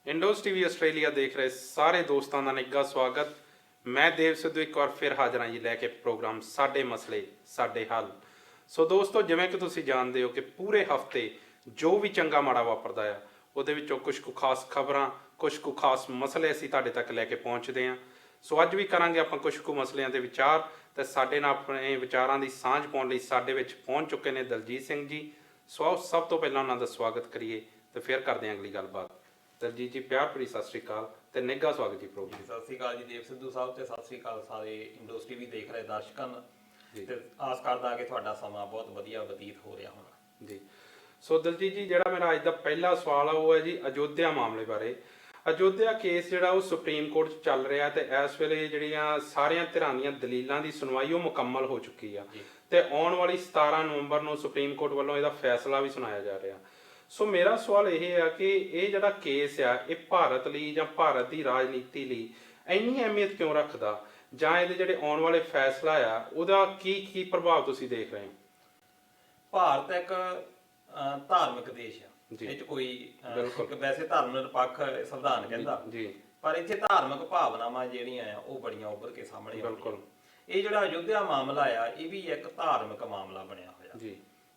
ਇੰਡੋਜ਼ TV Australia ਦੇਖ ਰਹੇ ਸਾਰੇ ਦੋਸਤਾਂ ਦਾ ਨਿੱਘਾ ਸਵਾਗਤ। ਮੈਂ ਦੇਵ ਸਿੱਧੂ ਇੱਕ ਵਾਰ ਫਿਰ ਹਾਜ਼ਰ ਹਾਂ ਜੀ ਲੈ ਕੇ ਪ੍ਰੋਗਰਾਮ ਸਾਡੇ ਮਸਲੇ ਸਾਡੇ ਹੱਲ। ਸੋ ਦੋਸਤੋ, ਜਿਵੇਂ ਕਿ ਤੁਸੀਂ ਜਾਣਦੇ ਹੋ ਕਿ ਪੂਰੇ ਹਫਤੇ ਜੋ ਵੀ ਚੰਗਾ ਮਾੜਾ ਵਾਪਰਦਾ ਆ ਉਹਦੇ ਵਿੱਚੋਂ ਕੁਝ ਕੁ ਖਾਸ ਖਬਰਾਂ, ਕੁਝ ਕੁ ਖਾਸ ਮਸਲੇ ਅਸੀਂ ਤੁਹਾਡੇ ਤੱਕ ਲੈ ਕੇ ਪਹੁੰਚਦੇ ਹਾਂ। ਸੋ ਅੱਜ ਵੀ ਕਰਾਂਗੇ ਆਪਾਂ ਕੁਝ ਕੁ ਮਸਲਿਆਂ ਦੇ ਵਿਚਾਰ, ਤੇ ਸਾਡੇ ਨਾਲ ਆਪਣੇ ਵਿਚਾਰਾਂ ਦੀ ਸਾਂਝ ਪਾਉਣ ਲਈ ਸਾਡੇ ਵਿੱਚ ਪਹੁੰਚ ਚੁੱਕੇ ਨੇ ਦਲਜੀਤ ਸਿੰਘ ਜੀ। ਸੋ ਆਓ ਸਭ ਤੋਂ ਪਹਿਲਾਂ ਉਹਨਾਂ ਦਾ ਸਵਾਗਤ ਕਰੀਏ ਤੇ ਫਿਰ ਕਰਦੇ ਹਾਂ ਅਗਲੀ ਗੱਲਬਾਤ। ਦਲਜੀਤ ਜੀ, ਪਿਆਰ ਭਰੀ ਸਤਿ ਸ਼੍ਰੀ ਅਕਾਲ ਤੇ ਨਿੱਘਾ ਸਵਾਗਤ ਜੀ ਪ੍ਰੋਗਰਾਮ। ਸਤਿ ਸ਼੍ਰੀ ਅਕਾਲ ਜੀ ਦੇਵ ਸਿੱਧੂ ਸਾਹਿਬ, ਤੇ ਸਤਿ ਸ਼੍ਰੀ ਅਕਾਲ ਸਾਰੇ ਇੰਡੋਜ਼ ਟੀਵੀ ਦੇਖ ਰਹੇ ਦਰਸ਼ਕਾਂ ਨੂੰ। ਤੇ ਆਸ ਕਰਦਾ ਕਿ ਤੁਹਾਡਾ ਸਮਾਂ ਬਹੁਤ ਵਧੀਆ ਬਤੀਤ ਹੋ ਰਿਹਾ ਹੋਣਾ ਜੀ। ਸੋ ਦਲਜੀਤ ਜੀ, ਜਿਹੜਾ ਮੇਰਾ ਅੱਜ ਦਾ ਪਹਿਲਾ ਸਵਾਲ ਆ ਉਹ ਹੈ ਜੀ ਅਯੋਧਿਆ ਮਾਮਲੇ ਬਾਰੇ। ਅਯੋਧਿਆ ਕੇਸ ਜਿਹੜਾ ਉਹ ਸੁਪਰੀਮ ਕੋਰਟ 'ਚ ਚੱਲ ਰਿਹਾ ਤੇ ਇਸ ਵੇਲੇ ਜਿਹੜੀਆਂ ਸਾਰੀਆਂ ਧਿਰਾਂ ਦੀਆਂ ਦਲੀਲਾਂ ਦੀ ਸੁਣਵਾਈ ਉਹ ਮੁਕੰਮਲ ਹੋ ਚੁੱਕੀ ਆ ਤੇ ਆਉਣ ਵਾਲੀ 17 ਨਵੰਬਰ ਨੂੰ ਸੁਪਰੀਮ ਕੋਰਟ ਵੱਲੋਂ ਇਹਦਾ ਫੈਸਲਾ ਵੀ ਸੁਣਾਇਆ ਜਾ ਰਿਹਾ। ਸੋ ਮੇਰਾ ਸਵਾਲ ਇਹ ਆ ਕਿ ਇਹ ਜਿਹੜਾ ਕੇਸ ਆ ਇਹ ਭਾਰਤ ਲਈ ਜਾਂ ਭਾਰਤ ਦੀ ਰਾਜਨੀਤੀ ਲਈ ਇੰਨੀ ਅਹਿਮੀਅਤ ਕਿਉਂ ਰੱਖਦਾ, ਜਾਂ ਇਹਦੇ ਜਿਹੜੇ ਆਉਣ ਵਾਲੇ ਫੈਸਲਾ ਆ ਉਹਦਾ ਕੀ ਪ੍ਰਭਾਵ ਤੁਸੀਂ ਦੇਖ ਰਹੇ ਹੋ? ਭਾਰਤ ਇੱਕ ਧਾਰਮਿਕ ਦੇਸ਼ ਆ, ਇਹ 'ਚ ਕੋਈ ਵੈਸੇ ਧਰਮ ਨਿਰਪੱਖ ਸੰਵਿਧਾਨ ਕਹਿੰਦਾ ਜੀ, ਪਰ ਇੱਥੇ ਧਾਰਮਿਕ ਭਾਵਨਾਵਾਂ ਜਿਹੜੀਆਂ ਆ ਉਹ ਬੜੀਆਂ ਉੱਭਰ ਕੇ ਸਾਹਮਣੇ ਆਉਂਦੀਆਂ। ਇਹ ਜਿਹੜਾ ਅਯੋਧਿਆ ਮਾਮਲਾ ਆ ਇਹ ਵੀ ਇੱਕ ਧਾਰਮਿਕ ਮਾਮਲਾ ਬਣਿਆ ਹੋਇਆ ਜੀ।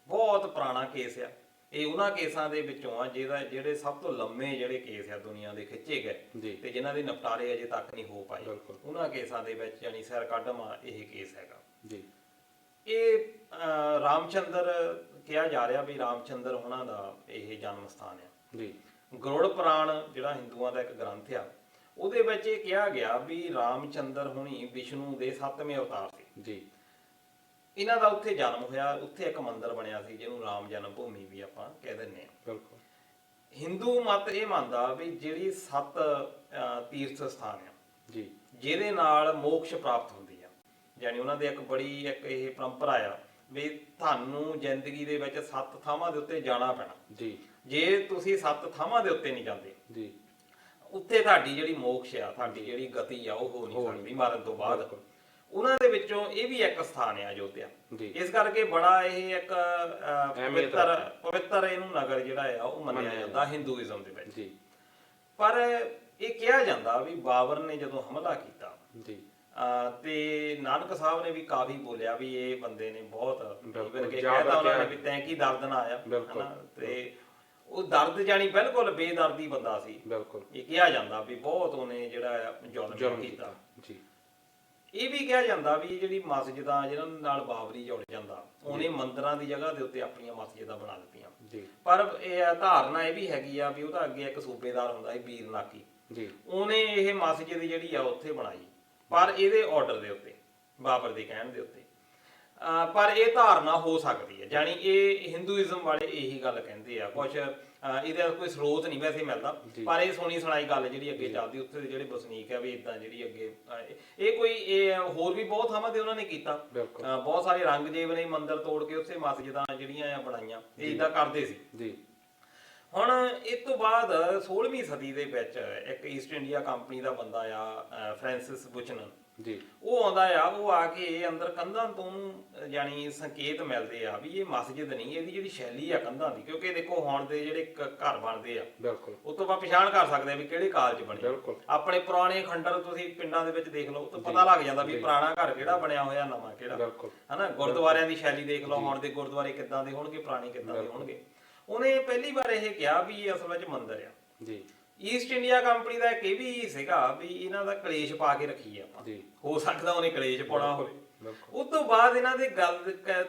ਬਹੁਤ ਪੁਰਾਣਾ ਕੇਸ ਆ। ਇਹ ਉਹਨਾਂ ਕੇਸਾਂ ਦੇ ਵਿੱਚੋਂ ਆ ਜਿਹੜੇ ਸਭ ਤੋਂ ਲੰਮੇ ਜਿਹੜੇ ਕੇਸ ਆ ਦੁਨੀਆ ਦੇ ਖਿੱਚੇ ਗਏ ਤੇ ਜਿਨ੍ਹਾਂ ਦੇ ਨਿਪਟਾਰੇ ਅਜੇ ਤੱਕ ਨਹੀਂ ਹੋ ਪਾਏ। ਉਹਨਾਂ ਕੇਸਾਂ ਦੇ ਵਿੱਚ ਯਾਨੀ ਸਿਰ ਕੱਢਵਾਂ ਇਹ ਕੇਸ ਹੈਗਾ ਜੀ। ਇਹ ਰਾਮਚੰਦਰ ਕਿਹਾ ਜਾ ਰਿਹਾ ਵੀ ਰਾਮਚੰਦਰ ਉਹਨਾਂ ਦਾ ਇਹ ਜਨਮ ਸਥਾਨ ਆ ਜੀ। ਗਰੁੜ ਪੁਰਾਣ ਜਿਹੜਾ ਹਿੰਦੂਆਂ ਦਾ ਇੱਕ ਗ੍ਰੰਥ ਆ, ਉਹਦੇ ਵਿੱਚ ਇਹ ਕਿਹਾ ਗਿਆ ਵੀ ਰਾਮਚੰਦਰ ਹੁਣੀ ਵਿਸ਼ਨੂੰ ਦੇ 7ਵੇਂ ਅਵਤਾਰ ਸੀ ਜੀ। ਇਹਨਾਂ ਦਾ ਉੱਥੇ ਜਨਮ ਹੋਇਆ, ਉੱਥੇ ਇੱਕ ਮੰਦਿਰ ਬਣਿਆ ਸੀ ਜਿਹਨੂੰ ਰਾਮ ਜਨਮ ਭੂਮੀ ਵੀ ਆਪਾਂ ਕਹਿ ਦਿੰਦੇ ਹਾਂ। ਹਿੰਦੂ ਮਤ ਇਹ ਮੰਨਦਾ ਵੀ ਜਿਹੜੀ 7 ਤੀਰਥ ਸਥਾਨ ਆ ਜੀ ਜਿਹਦੇ ਨਾਲ ਮੋਕਸ਼ ਪ੍ਰਾਪਤ ਹੁੰਦੀ ਆ, ਯਾਨੀ ਉਹਨਾਂ ਦੇ ਇੱਕ ਇਹ ਪਰੰਪਰਾ ਆ ਵੀ ਤੁਹਾਨੂੰ ਜ਼ਿੰਦਗੀ ਦੇ ਵਿੱਚ 7 ਥਾਵਾਂ ਦੇ ਉੱਤੇ ਜਾਣਾ ਪੈਣਾ ਜੀ। ਜੇ ਤੁਸੀਂ 7 ਥਾਵਾਂ ਦੇ ਉੱਤੇ ਨਹੀਂ ਜਾਂਦੇ ਜੀ, ਉੱਥੇ ਤੁਹਾਡੀ ਜਿਹੜੀ ਮੋਕਸ਼ ਆ, ਤੁਹਾਡੀ ਜਿਹੜੀ ਗਤੀ ਆ ਉਹ ਹੋ ਨਹੀਂ ਸਕਦੀ ਮਰਨ ਤੋਂ ਬਾਅਦ। ਉਹਨਾਂ ਦੇ ਵਿੱਚੋਂ ਇਹ ਵੀ ਇੱਕ ਸਥਾਨ ਹੈ ਅਯੋਧਿਆ। ਇਸ ਕਰਕੇ ਬੜਾ ਇਹ ਇੱਕ ਪਵਿੱਤਰ ਇਹਨੂੰ ਨਗਰ ਜਿਹੜਾ ਆ ਉਹ ਮੰਨਿਆ ਜਾਂਦਾ ਹਿੰਦੂਇਜ਼ਮ ਦੇ ਵਿੱਚ। ਪਰ ਇਹ ਕਿਹਾ ਜਾਂਦਾ ਵੀ ਬਾਬਰ ਨੇ ਜਦੋਂ ਹਮਲਾ ਕੀਤਾ ਤੇ ਨਾਨਕ ਸਾਹਿਬ ਨੇ ਵੀ ਕਾਫੀ ਬੋਲਿਆ ਵੀ ਇਹ ਬੰਦੇ ਨੇ ਬਹੁਤ ਕਹਿਤਾ ਉਹਨਾਂ ਨੇ ਵੀ ਤੈਂ ਕੀ ਦਰਦ ਨਾ ਆਇਆ, ਤੇ ਉਹ ਦਰਦ ਜਾਣੀ ਬਿਲਕੁਲ ਬੇਦਰਦੀ ਬੰਦਾ ਸੀ। ਇਹ ਕਿਹਾ ਜਾਂਦਾ ਵੀ ਬਹੁਤ ਉਹਨੇ ਜਿਹੜਾ ਜ਼ੁਲਮ ਕੀਤਾ ਜੀ। ਇਹ ਵੀ ਕਿਹਾ ਜਾਂਦਾ ਵੀ ਜਿਹੜੀ ਮਸਜਿਦਾਂ ਜਿਹਨਾਂ ਨਾਲ ਬਾਬਰੀ ਜੁੜ ਜਾਂਦਾ, ਉਹਨੇ ਮੰਦਿਰਾਂ ਦੀ ਜਗ੍ਹਾ ਦੇ ਉੱਤੇ ਆਪਣੀਆਂ ਮਸਜਿਦਾਂ ਬਣਾ ਦਿੱਤੀਆਂ। ਪਰ ਇਹ ਧਾਰਨਾ ਇਹ ਵੀ ਹੈਗੀ ਆ ਵੀ ਉਹਦਾ ਅੱਗੇ ਇੱਕ ਸੂਬੇਦਾਰ ਹੁੰਦਾ ਸੀ ਬੀਰਨਾਕੀ, ਉਹਨੇ ਇਹ ਮਸਜਿਦ ਜਿਹੜੀ ਆ ਉੱਥੇ ਬਣਾਈ, ਪਰ ਇਹਦੇ ਆਰਡਰ ਦੇ ਉੱਤੇ, ਬਾਬਰ ਦੇ ਕਹਿਣ ਦੇ ਉੱਤੇ। ਪਰ ਇਹ ਧਾਰਨਾ ਹੋ ਸਕਦੀ ਹੈ, ਜਾਣੀ ਇਹ ਹਿੰਦੂਇਜ਼ਮ ਵਾਲੇ ਇਹੀ ਗੱਲ ਕਹਿੰਦੇ ਆ। ਕੁਛ ਇਹਦਾ ਕੋਈ ਸਰੋਤ ਨਹੀਂ ਵੈਸੇ ਮਿਲਦਾ, ਪਰ ਇਹ ਸੁਣੀ ਸੁਣਾਈ ਗੱਲ ਜਿਹੜੀ ਅੱਗੇ ਚੱਲਦੀ ਉੱਥੇ ਦੇ ਜਿਹੜੇ ਵਸਨੀਕ ਆ ਵੀ ਇਦਾਂ ਜਿਹੜੀ ਅੱਗੇ ਇਹ ਹੋਰ ਵੀ ਬਹੁਤ ਥਾਵਾਂ ਤੇ ਉਹਨਾਂ ਨੇ ਕੀਤਾ। ਬਹੁਤ ਸਾਰੇ ਰੰਗਜੇਬ ਨੇ ਮੰਦਿਰ ਤੋੜ ਕੇ ਉੱਥੇ ਮਸਜਿਦਾਂ ਜਿਹੜੀਆਂ ਆ ਬਣਾਈਆਂ, ਇਹ ਇਦਾਂ ਕਰਦੇ ਸੀ ਜੀ। ਹੁਣ ਇਸ ਤੋਂ ਬਾਅਦ 16ਵੀਂ ਸਦੀ ਦੇ ਵਿੱਚ ਇੱਕ ਈਸਟ ਇੰਡੀਆ ਕੰਪਨੀ ਦਾ ਬੰਦਾ ਆ ਫ੍ਰਾਂਸਿਸ ਬੁਚਨਨ ਜੀ, ਉਹ ਆਉਂਦਾ ਆ। ਉਹ ਆ ਕੇ ਅੰਦਰ ਕੰਧਾਂ ਤੋਂ ਯਾਨੀ ਸੰਕੇਤ ਮਿਲਦੇ ਆ ਵੀ ਇਹ ਮਸਜਿਦ ਨਹੀਂ, ਇਹਦੀ ਜਿਹੜੀ ਸ਼ੈਲੀ ਆ ਕੰਧਾਂ ਦੀ, ਕਿਉਂਕਿ ਦੇਖੋ ਹੁਣ ਦੇ ਜਿਹੜੇ ਘਰ ਬਣਦੇ ਆ ਉਹ ਤੋਂ ਆਪਾਂ ਪਛਾਣ ਕਰ ਸਕਦੇ ਆ ਵੀ ਕਿਹੜੇ ਕਾਲ 'ਚ ਬਣੇ। ਆਪਣੇ ਪੁਰਾਣੇ ਖੰਡਰ ਤੁਸੀਂ ਪਿੰਡਾਂ ਦੇ ਵਿੱਚ ਦੇਖ ਲਓ ਤਾਂ ਪਤਾ ਲੱਗ ਜਾਂਦਾ ਵੀ ਪੁਰਾਣਾ ਘਰ ਕਿਹੜਾ ਬਣਿਆ ਹੋਇਆ, ਨਵਾਂ ਕਿਹੜਾ, ਹਨਾ। ਗੁਰਦੁਆਰਿਆਂ ਦੀ ਸ਼ੈਲੀ ਦੇਖ ਲਓ, ਹੁਣ ਦੇ ਗੁਰਦੁਆਰੇ ਕਿੱਦਾਂ ਦੇ ਹੋਣਗੇ, ਪੁਰਾਣੇ ਕਿੱਦਾਂ ਦੇ ਹੋਣਗੇ। ਉਹਨੇ ਪਹਿਲੀ ਵਾਰ ਇਹ ਕਿਹਾ ਵੀ ਇਹ ਅਸਲ ਵਿੱਚ ਮੰਦਿਰ ਆ ਜੀ। ਈਸਟ ਇੰਡੀਆ ਕੰਪਨੀ ਦਾ ਇੱਕ ਇਹ ਵੀ ਸੀਗਾ ਵੀ ਇਹਨਾਂ ਦਾ ਕਲੇਸ਼ ਪਾ ਕੇ ਰੱਖੀਏ ਆਪਾਂ, ਹੋ ਸਕਦਾ ਉਹਨੇ ਕਲੇਸ਼ ਪਾਉਣਾ ਹੋਵੇ। ਉਸ ਤੋਂ ਬਾਅਦ ਇਹਨਾਂ ਦੇ ਗੱਲ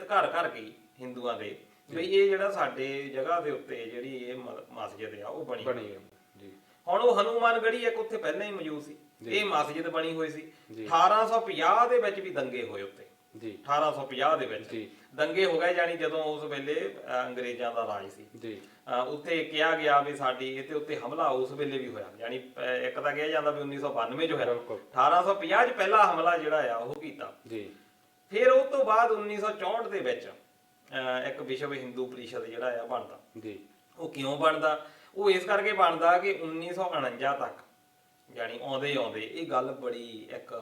ਘਰ ਗਈ ਹਿੰਦੂਆਂ ਦੇ ਵੀ ਇਹ ਜਿਹੜਾ ਸਾਡੇ ਜਗ੍ਹਾ ਦੇ ਉੱਤੇ ਜਿਹੜੀ ਇਹ ਮਸਜਿਦ ਆ ਉਹ ਬਣੀ ਜੀ। ਹੁਣ ਉਹ ਹਨੂਮਾਨਗੜ੍ਹੀ ਇੱਕ ਉੱਥੇ ਪਹਿਲਾਂ ਹੀ ਮੌਜੂਦ ਸੀ, ਇਹ ਮਸਜਿਦ ਬਣੀ ਹੋਈ ਸੀ। 1850 ਦੇ ਵਿੱਚ ਵੀ ਦੰਗੇ ਹੋਏ ਉੱਤੇ ਜੀ। 1850 ਦੇ ਵਿੱਚ ਦੰਗੇ ਹੋ ਗਏ, ਜਾਨੀ ਜਦੋਂ ਉਸ ਵੇਲੇ ਅੰਗਰੇਜ਼ਾਂ ਦਾ ਰਾਜ ਸੀ ਜੀ। ਉੱਥੇ ਕਿਹਾ ਗਿਆ ਵੀ ਸਾਡੀ ਇਹਦੇ ਉੱਤੇ ਹਮਲਾ ਉਸ ਵੇਲੇ ਵੀ ਹੋਇਆ, ਯਾਨੀ ਇੱਕ ਤਾਂ ਕਿਹਾ ਜਾਂਦਾ ਵੀ 1992 ਚ ਹੋਇਆ, 1850 ਚ ਪਹਿਲਾ ਹਮਲਾ ਜਿਹੜਾ ਆ ਉਹ ਕੀਤਾ ਜੀ। ਫਿਰ ਉਸ ਤੋਂ ਬਾਅਦ 1964 ਦੇ ਵਿੱਚ ਇੱਕ ਵਿਸ਼ਵ ਹਿੰਦੂ ਪਰਿਸ਼ਦ ਜਿਹੜਾ ਆ ਬਣਦਾ ਜੀ। ਉਹ ਕਿਉਂ ਬਣਦਾ? ਉਹ ਇਸ ਕਰਕੇ ਬਣਦਾ ਕਿ 1949 ਤੱਕ ਜਾਣੀ ਆਉਂਦੇ ਇਹ ਗੱਲ ਬੜੀ ਇੱਕ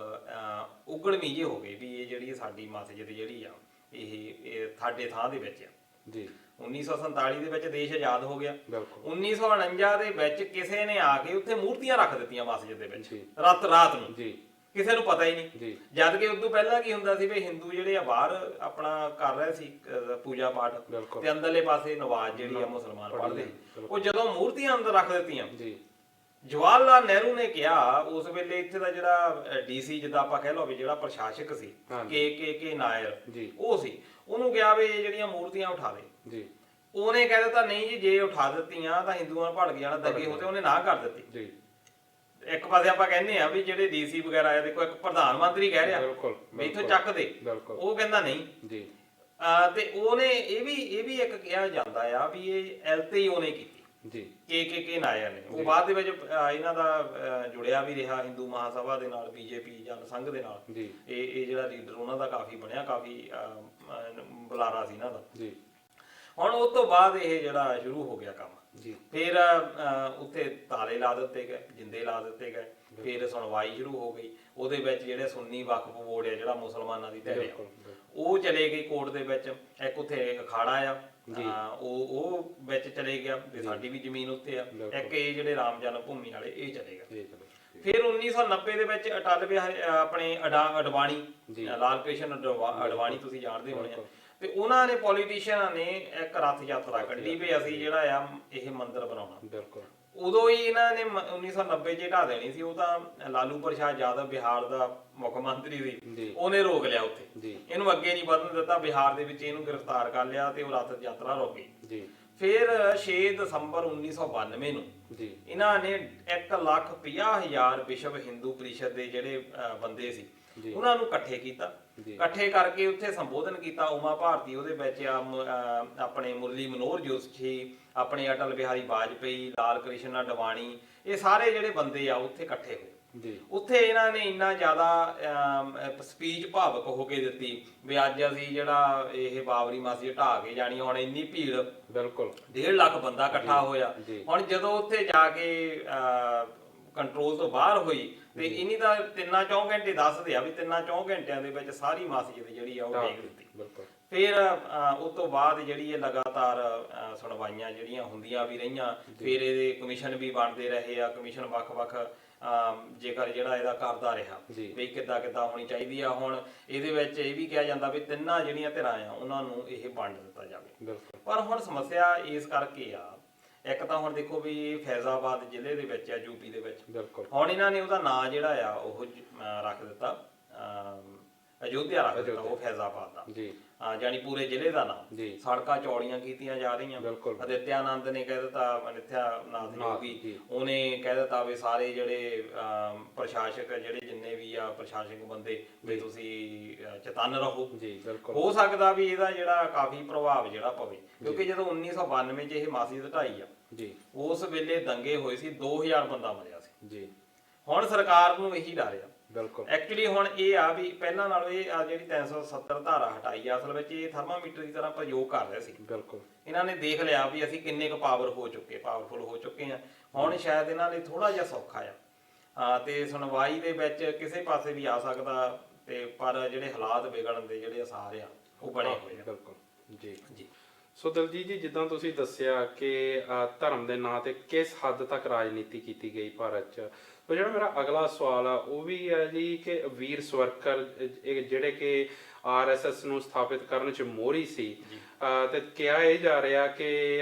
ਉਗੜਵੀਂ ਜਿਹੀ ਹੋ ਗਈ ਵੀ ਇਹ ਜਿਹੜੀ ਸਾਡੀ ਮਸਜਿਦ ਜਿਹੜੀ ਆ ਇਹ ਸਾਡੇ ਥਾਂ ਦੇ ਵਿੱਚ ਆ ਜੀ। 1947 ਦੇ ਵਿੱਚ ਦੇਸ਼ ਆਜ਼ਾਦ ਹੋ ਗਿਆ। ਬਿਲਕੁਲ 1949 ਦੇ ਵਿੱਚ ਕਿਸੇ ਨੇ ਆ ਕੇ ਉੱਥੇ ਮੂਰਤੀਆਂ ਰੱਖ ਦਿੱਤੀਆਂ ਮਸਜਿਦ ਦੇ ਵਿੱਚ ਜੀ ਰਾਤ ਨੂੰ ਜੀ ਕਿਸੇ ਨੂੰ ਪਤਾ ਹੀ ਨਹੀਂ। ਜੀ ਜਦ ਕਿ ਉਦੋਂ ਪਹਿਲਾਂ ਕੀ ਹੁੰਦਾ ਸੀ ਵੀ ਹਿੰਦੂ ਜਿਹੜੇ ਆ ਬਾਹਰ ਆਪਣਾ ਕਰ ਰਹੇ ਸੀ ਪੂਜਾ ਪਾਠ, ਬਿਲਕੁਲ ਤੇ ਅੰਦਰਲੇ ਪਾਸੇ ਨਵਾਜ਼ ਜਿਹੜੀ ਆ ਮੁਸਲਮਾਨ ਪੜ੍ਹਦੇ ਸੀ। ਉਹ ਜਦੋਂ ਮੂਰਤੀਆਂ ਅੰਦਰ ਰੱਖ ਦਿੱਤੀਆਂ, ਜੀ ਜਵਾਹਰ ਲਾਲ ਨਹਿਰੂ ਨੇ ਕਿਹਾ ਉਸ ਵੇਲੇ ਇੱਥੇ ਦਾ ਜਿਹੜਾ ਡੀਸੀ ਜਿੱਦਾਂ ਆਪਾਂ ਕਹਿ ਲਓ ਵੀ ਜਿਹੜਾ ਪ੍ਰਸ਼ਾਸਕ ਸੀ ਕੇ ਨਾਇਰ ਜੀ ਉਹ ਸੀ, ਉਹਨੂੰ ਕਿਹਾ ਵੀ ਇਹ ਜਿਹੜੀਆਂ ਮੂਰਤੀਆਂ ਉਠਾ ਦੇ। ਜੀ ਉਹਨੇ ਕਹਿ ਦਿੱਤਾ ਨਹੀਂ ਜੀ, ਜੇ ਉਠਾ ਦਿੱਤੀਆਂ ਤਾਂ ਹਿੰਦੂਆਂ ਭੜਕ ਜਾਣਾ, ਦੰਗੇ ਹੋ ਤੇ ਉਹਨੇ ਨਾ ਕਰ ਦਿੱਤੀ। ਜੀ ਇੱਕ ਪਾਸੇ ਆਪਾਂ ਕਹਿੰਦੇ ਆ ਵੀ ਜਿਹੜੇ ਡੀਸੀ ਵਗੈਰਾ ਆ, ਦੇਖੋ ਇੱਕ ਪ੍ਰਧਾਨ ਮੰਤਰੀ ਕਹਿ ਰਿਹਾ ਬਿਲਕੁਲ ਵੀ ਇੱਥੋਂ ਚੱਕ ਦੇ, ਬਿਲਕੁਲ ਉਹ ਕਹਿੰਦਾ ਨਹੀਂ ਜੀ। ਤੇ ਉਹਨੇ ਇਹ ਵੀ ਇੱਕ ਕਿਹਾ ਜਾਂਦਾ ਆ ਵੀ ਇਹ ਐਲਤੇ ਹੀ ਉਹਨੇ ਕੀਤੀ ਜੀ ਕੇ ਨਾਇਰ ਨੇ। ਉਹ ਬਾਅਦ ਦੇ ਵਿੱਚ ਇਹਨਾਂ ਦਾ ਜੁੜਿਆ ਵੀ ਰਿਹਾ ਹਿੰਦੂ ਮਹਾਸਭਾ ਦੇ ਨਾਲ, ਬੀਜੇਪੀ ਜਨ ਸੰਘ ਦੇ ਨਾਲ। ਜੀ ਇਹ ਜਿਹੜਾ ਲੀਡਰ ਉਹਨਾਂ ਦਾ ਕਾਫੀ ਬਣਿਆ, ਕਾਫੀ ਬੁਲਾਰਾ ਸੀ ਇਹਨਾਂ ਦਾ। ਜੀ ਹੁਣ ਉਸ ਤੋਂ ਬਾਅਦ ਇਹ ਜਿਹੜਾ ਸ਼ੁਰੂ ਹੋ ਗਿਆ ਕੰਮ, ਜੀ ਫਿਰ ਉੱਥੇ ਤਾਲੇ ਲਾ ਦਿੱਤੇ ਗਏ, ਜਿੰਦੇ ਲਾ ਦਿੱਤੇ ਗਏ, ਫਿਰ ਸੁਣਵਾਈ ਸ਼ੁਰੂ ਹੋ ਗਈ। ਉਹਦੇ ਵਿੱਚ ਜਿਹੜੇ ਸੁੰਨੀ ਵਕਫ ਬੋਰਡ ਆ, ਜਿਹੜਾ ਮੁਸਲਮਾਨਾਂ ਦੀ ਧਿਰ ਆ, ਉਹ ਚਲੇ ਗਈ ਕੋਰਟ ਦੇ ਵਿੱਚ। ਇੱਕ ਉੱਥੇ ਅਖਾੜਾ ਆ, ਉਹ ਵਿੱਚ ਚਲੇ ਗਿਆ ਵੀ ਸਾਡੀ ਵੀ ਜ਼ਮੀਨ ਉੱਥੇ ਆ। ਇੱਕ ਇਹ ਜਿਹੜੇ ਰਾਮ ਜਨਮ ਭੂਮੀ ਵਾਲੇ ਇਹ ਚਲੇ ਗਏ। ਫਿਰ 1990 ਦੇ ਵਿੱਚ ਅਟਲ ਬਿਹਾਰੀ ਆਪਣੇ ਅਡਵਾਣੀ, ਲਾਲ ਕ੍ਰਿਸ਼ਨ ਅਡਵਾਣੀ ਤੁਸੀਂ ਜਾਣਦੇ ਹੋਣੇ ਆ, ਤੇ ਉਹਨਾਂ ਨੇ ਪੋਲੀਟੀਸ਼ੀਅਨਾਂ ਨੇ ਇੱਕ ਰੱਥ ਯਾਤਰਾ ਕੱਢੀ ਵੀ ਅਸੀਂ ਜਿਹੜਾ ਆ ਇਹ ਮੰਦਿਰ ਬਣਾਉਣਾ। ਬਿਲਕੁਲ ਉਦੋਂ ਹੀ ਇਹਨਾਂ ਨੇ 1990 ਚ ਢਾ ਦੇਣੀ ਸੀ। ਉਹ ਤਾਂ ਲਾਲੂ ਪ੍ਰਸਾਦ ਯਾਦਵ ਬਿਹਾਰ ਦਾ ਮੁੱਖ ਮੰਤਰੀ ਸੀ, ਉਹਨੇ ਰੋਕ ਲਿਆ ਉੱਥੇ, ਇਹਨੂੰ ਅੱਗੇ ਨਹੀਂ ਵਧਣ ਦਿੱਤਾ। ਬਿਹਾਰ ਦੇ ਵਿੱਚ ਇਹਨੂੰ ਗ੍ਰਿਫਤਾਰ ਕਰ ਲਿਆ ਤੇ ਉਹ ਰੱਥ ਯਾਤਰਾ ਰੁਕ ਗਈ। ਫਿਰ 6 ਦਸੰਬਰ 1992 ਨੂੰ ਇਹਨਾਂ ਨੇ 1,50,000 ਵਿਸ਼ਵ ਹਿੰਦੂ ਪਰਿਸ਼ਦ ਦੇ ਜਿਹੜੇ ਬੰਦੇ ਸੀ ਉਹਨਾਂ ਨੂੰ ਇਕੱਠੇ ਕੀਤਾ। ਇਕੱਠੇ ਕਰਕੇ ਉੱਥੇ ਸੰਬੋਧਨ ਕੀਤਾ। ਉਮਾ ਭਾਰਤੀ ਉਹਦੇ ਵਿੱਚ ਆਪਣੇ ਮੁਰਲੀ ਮਨੋਹਰ ਜੋਸ਼ੀ, ਆਪਣੇ ਅਟਲ ਬਿਹਾਰੀ ਵਾਜਪੇਈ, ਲਾਲ ਕ੍ਰਿਸ਼ਨ ਅਡਵਾਣੀ, ਇਹ ਸਾਰੇ ਜਿਹੜੇ ਬੰਦੇ ਆ ਉੱਥੇ ਇਕੱਠੇ ਹੋਏ। ਉੱਥੇ ਇਹਨਾਂ ਨੇ ਇੰਨਾ ਜ਼ਿਆਦਾ ਸਪੀਚ ਭਾਵਕ ਹੋ ਕੇ ਦਿੱਤੀ ਵੀ ਅੱਜ ਅਸੀਂ ਜਿਹੜਾ ਇਹ ਬਾਬਰੀ ਮਸਜਿਦ ਢਾਹ ਕੇ ਜਾਣੀ। ਹੁਣ ਇੰਨੀ ਭੀੜ, ਬਿਲਕੁਲ 1.5 ਲੱਖ ਬੰਦਾ ਇਕੱਠਾ ਹੋਇਆ। ਹੁਣ ਜਦੋਂ ਉੱਥੇ ਜਾ ਕੇ ਕੰਟਰੋਲ ਤੋਂ ਬਾਹਰ ਹੋਈ ਤੇ ਇਨੀ ਤਾਂ 3-4 ਘੰਟੇ ਦੱਸਦੇ ਆ ਵੀ 3-4 ਘੰਟਿਆਂ ਦੇ ਵਿੱਚ ਸਾਰੀ ਮਸਜਿਦ ਜਿਹੜੀ ਆ ਉਹ ਡੇਗ ਦਿੱਤੀ। ਫਿਰ ਉਸ ਤੋਂ ਬਾਅਦ ਜਿਹੜੀ ਇਹ ਲਗਾਤਾਰ ਸੁਣਵਾਈਆਂ ਜਿਹੜੀਆਂ ਹੁੰਦੀਆਂ ਵੀ ਰਹੀਆਂ। ਫਿਰ ਇਹਦੇ ਕਮਿਸ਼ਨ ਵੀ ਬਣਦੇ ਰਹੇ ਆ। ਕਮਿਸ਼ਨ ਵੱਖ-ਵੱਖ ਜੇਕਰ ਜਿਹੜਾ ਇਹਦਾ ਕਰਦਾ ਰਿਹਾ ਵੀ ਕਿੱਦਾਂ ਹੋਣੀ ਚਾਹੀਦੀ ਆ। ਹੁਣ ਇਹਦੇ ਵਿੱਚ ਇਹ ਵੀ ਕਿਹਾ ਜਾਂਦਾ ਵੀ ਤਿੰਨਾਂ ਜਿਹੜੀਆਂ ਧਿਰਾਂ ਆ ਉਹਨਾਂ ਨੂੰ ਇਹ ਵੰਡ ਦਿੱਤਾ ਜਾਵੇ। ਪਰ ਹੁਣ ਸਮੱਸਿਆ ਇਸ ਕਰਕੇ ਆ, ਇੱਕ ਤਾਂ ਹੁਣ ਦੇਖੋ ਵੀ ਇਹ ਫੈਜ਼ਾਬਾਦ ਜ਼ਿਲ੍ਹੇ ਦੇ ਵਿੱਚ ਆ, ਯੂਪੀ ਦੇ ਵਿੱਚ। ਹੁਣ ਇਹਨਾਂ ਨੇ ਉਹਦਾ ਨਾਂ ਜਿਹੜਾ ਆ ਉਹ ਰੱਖ ਦਿੱਤਾ ਅਯੋਧਿਆ ਰੱਖ ਦਿੱਤਾ, ਉਹ ਫੈਜ਼ਾਬਾਦ ਦਾ ਜਾਨੀ ਪੂਰੇ ਜ਼ਿਲ੍ਹੇ ਦਾ ਨਾਮ। ਸੜਕਾਂ ਚੌੜੀਆਂ ਕੀਤੀਆਂ ਜਾ ਰਹੀਆਂ। ਅਦਿੱਤਿਆਨੰਦ ਨੇ ਕਹਿ ਦਿੱਤਾ, ਨਿਤਿਆਨਾਥ ਯੋਗੀ, ਉਹਨੇ ਕਹਿ ਦਿੱਤਾ ਵੀ ਸਾਰੇ ਜਿਹੜੇ ਪ੍ਰਸ਼ਾਸਕ ਜਿਹੜੇ ਜਿੰਨੇ ਵੀ ਆ ਪ੍ਰਸ਼ਾਸਕ ਬੰਦੇ ਵੀ ਤੁਸੀਂ ਚਤੰਨ ਰਹੋ। ਹੋ ਸਕਦਾ ਵੀ ਇਹਦਾ ਜਿਹੜਾ ਕਾਫੀ ਪ੍ਰਭਾਵ ਜਿਹੜਾ ਪਵੇ, ਕਿਉਂਕਿ ਜਦੋਂ 1992 ਚ ਇਹ ਮਸਜਿਦ ਢਾਈ ਆ, ਉਸ ਵੇਲੇ ਦੰਗੇ ਹੋਏ ਸੀ, 2000 ਬੰਦਾ ਮਰਿਆ ਸੀ। ਹੁਣ ਸਰਕਾਰ ਨੂੰ ਇਹੀ ਡਰ ਆ। ਐਕਚੁਅਲੀ ਹੁਣ ਇਹ ਆ ਵੀ ਪਹਿਲਾਂ ਨਾਲੋਂ ਇਹ ਆ ਜਿਹੜੀ 370 ਧਾਰਾ ਹਟਾਈ ਆ, ਅਸਲ ਵਿੱਚ ਇਹ ਥਰਮਾਮੀਟਰ ਦੀ ਤਰ੍ਹਾਂ ਪ੍ਰਯੋਗ ਕਰ ਰਹੇ ਸੀ। ਇਹਨਾਂ ਨੇ ਦੇਖ ਲਿਆ ਵੀ ਅਸੀਂ ਕਿੰਨੇ ਕੁ ਪਾਵਰਫੁਲ ਹੋ ਚੁੱਕੇ ਆ। ਹੁਣ ਸ਼ਾਇਦ ਇਹਨਾਂ ਲਈ ਥੋੜਾ ਜਿਹਾ ਸੌਖਾ ਆ ਤੇ ਸੁਣਵਾਈ ਦੇ ਵਿੱਚ ਕਿਸੇ ਪਾਸੇ ਵੀ ਆ ਸਕਦਾ, ਤੇ ਪਰ ਜਿਹੜੇ ਹਾਲਾਤ ਵਿਗੜਨ ਦੇ ਜਿਹੜੇ ਅਸਾਰ ਆ ਉਹ ਬਣੇ ਹੋਏ ਆ। ਜੀ ਸੋ ਦਲਜੀਤ ਜੀ, ਜਿੱਦਾਂ ਤੁਸੀਂ ਦੱਸਿਆ ਕਿ ਧਰਮ ਦੇ ਨਾਂ ਤੇ ਕਿਸ ਹੱਦ ਤੱਕ ਰਾਜਨੀਤੀ ਕੀਤੀ ਗਈ ਭਾਰਤ 'ਚ, ਤਾਂ ਜਿਹੜਾ ਮੇਰਾ ਅਗਲਾ ਸਵਾਲ ਆ ਉਹ ਵੀ ਹੈ ਜੀ ਕਿ ਵੀਰ ਸਵਰਕਰ ਜਿਹੜੇ ਕਿ RSS ਨੂੰ ਸਥਾਪਿਤ ਕਰਨ 'ਚ ਮੋਹਰੀ ਸੀ, ਤੇ ਕਿਹਾ ਇਹ ਜਾ ਰਿਹਾ ਕਿ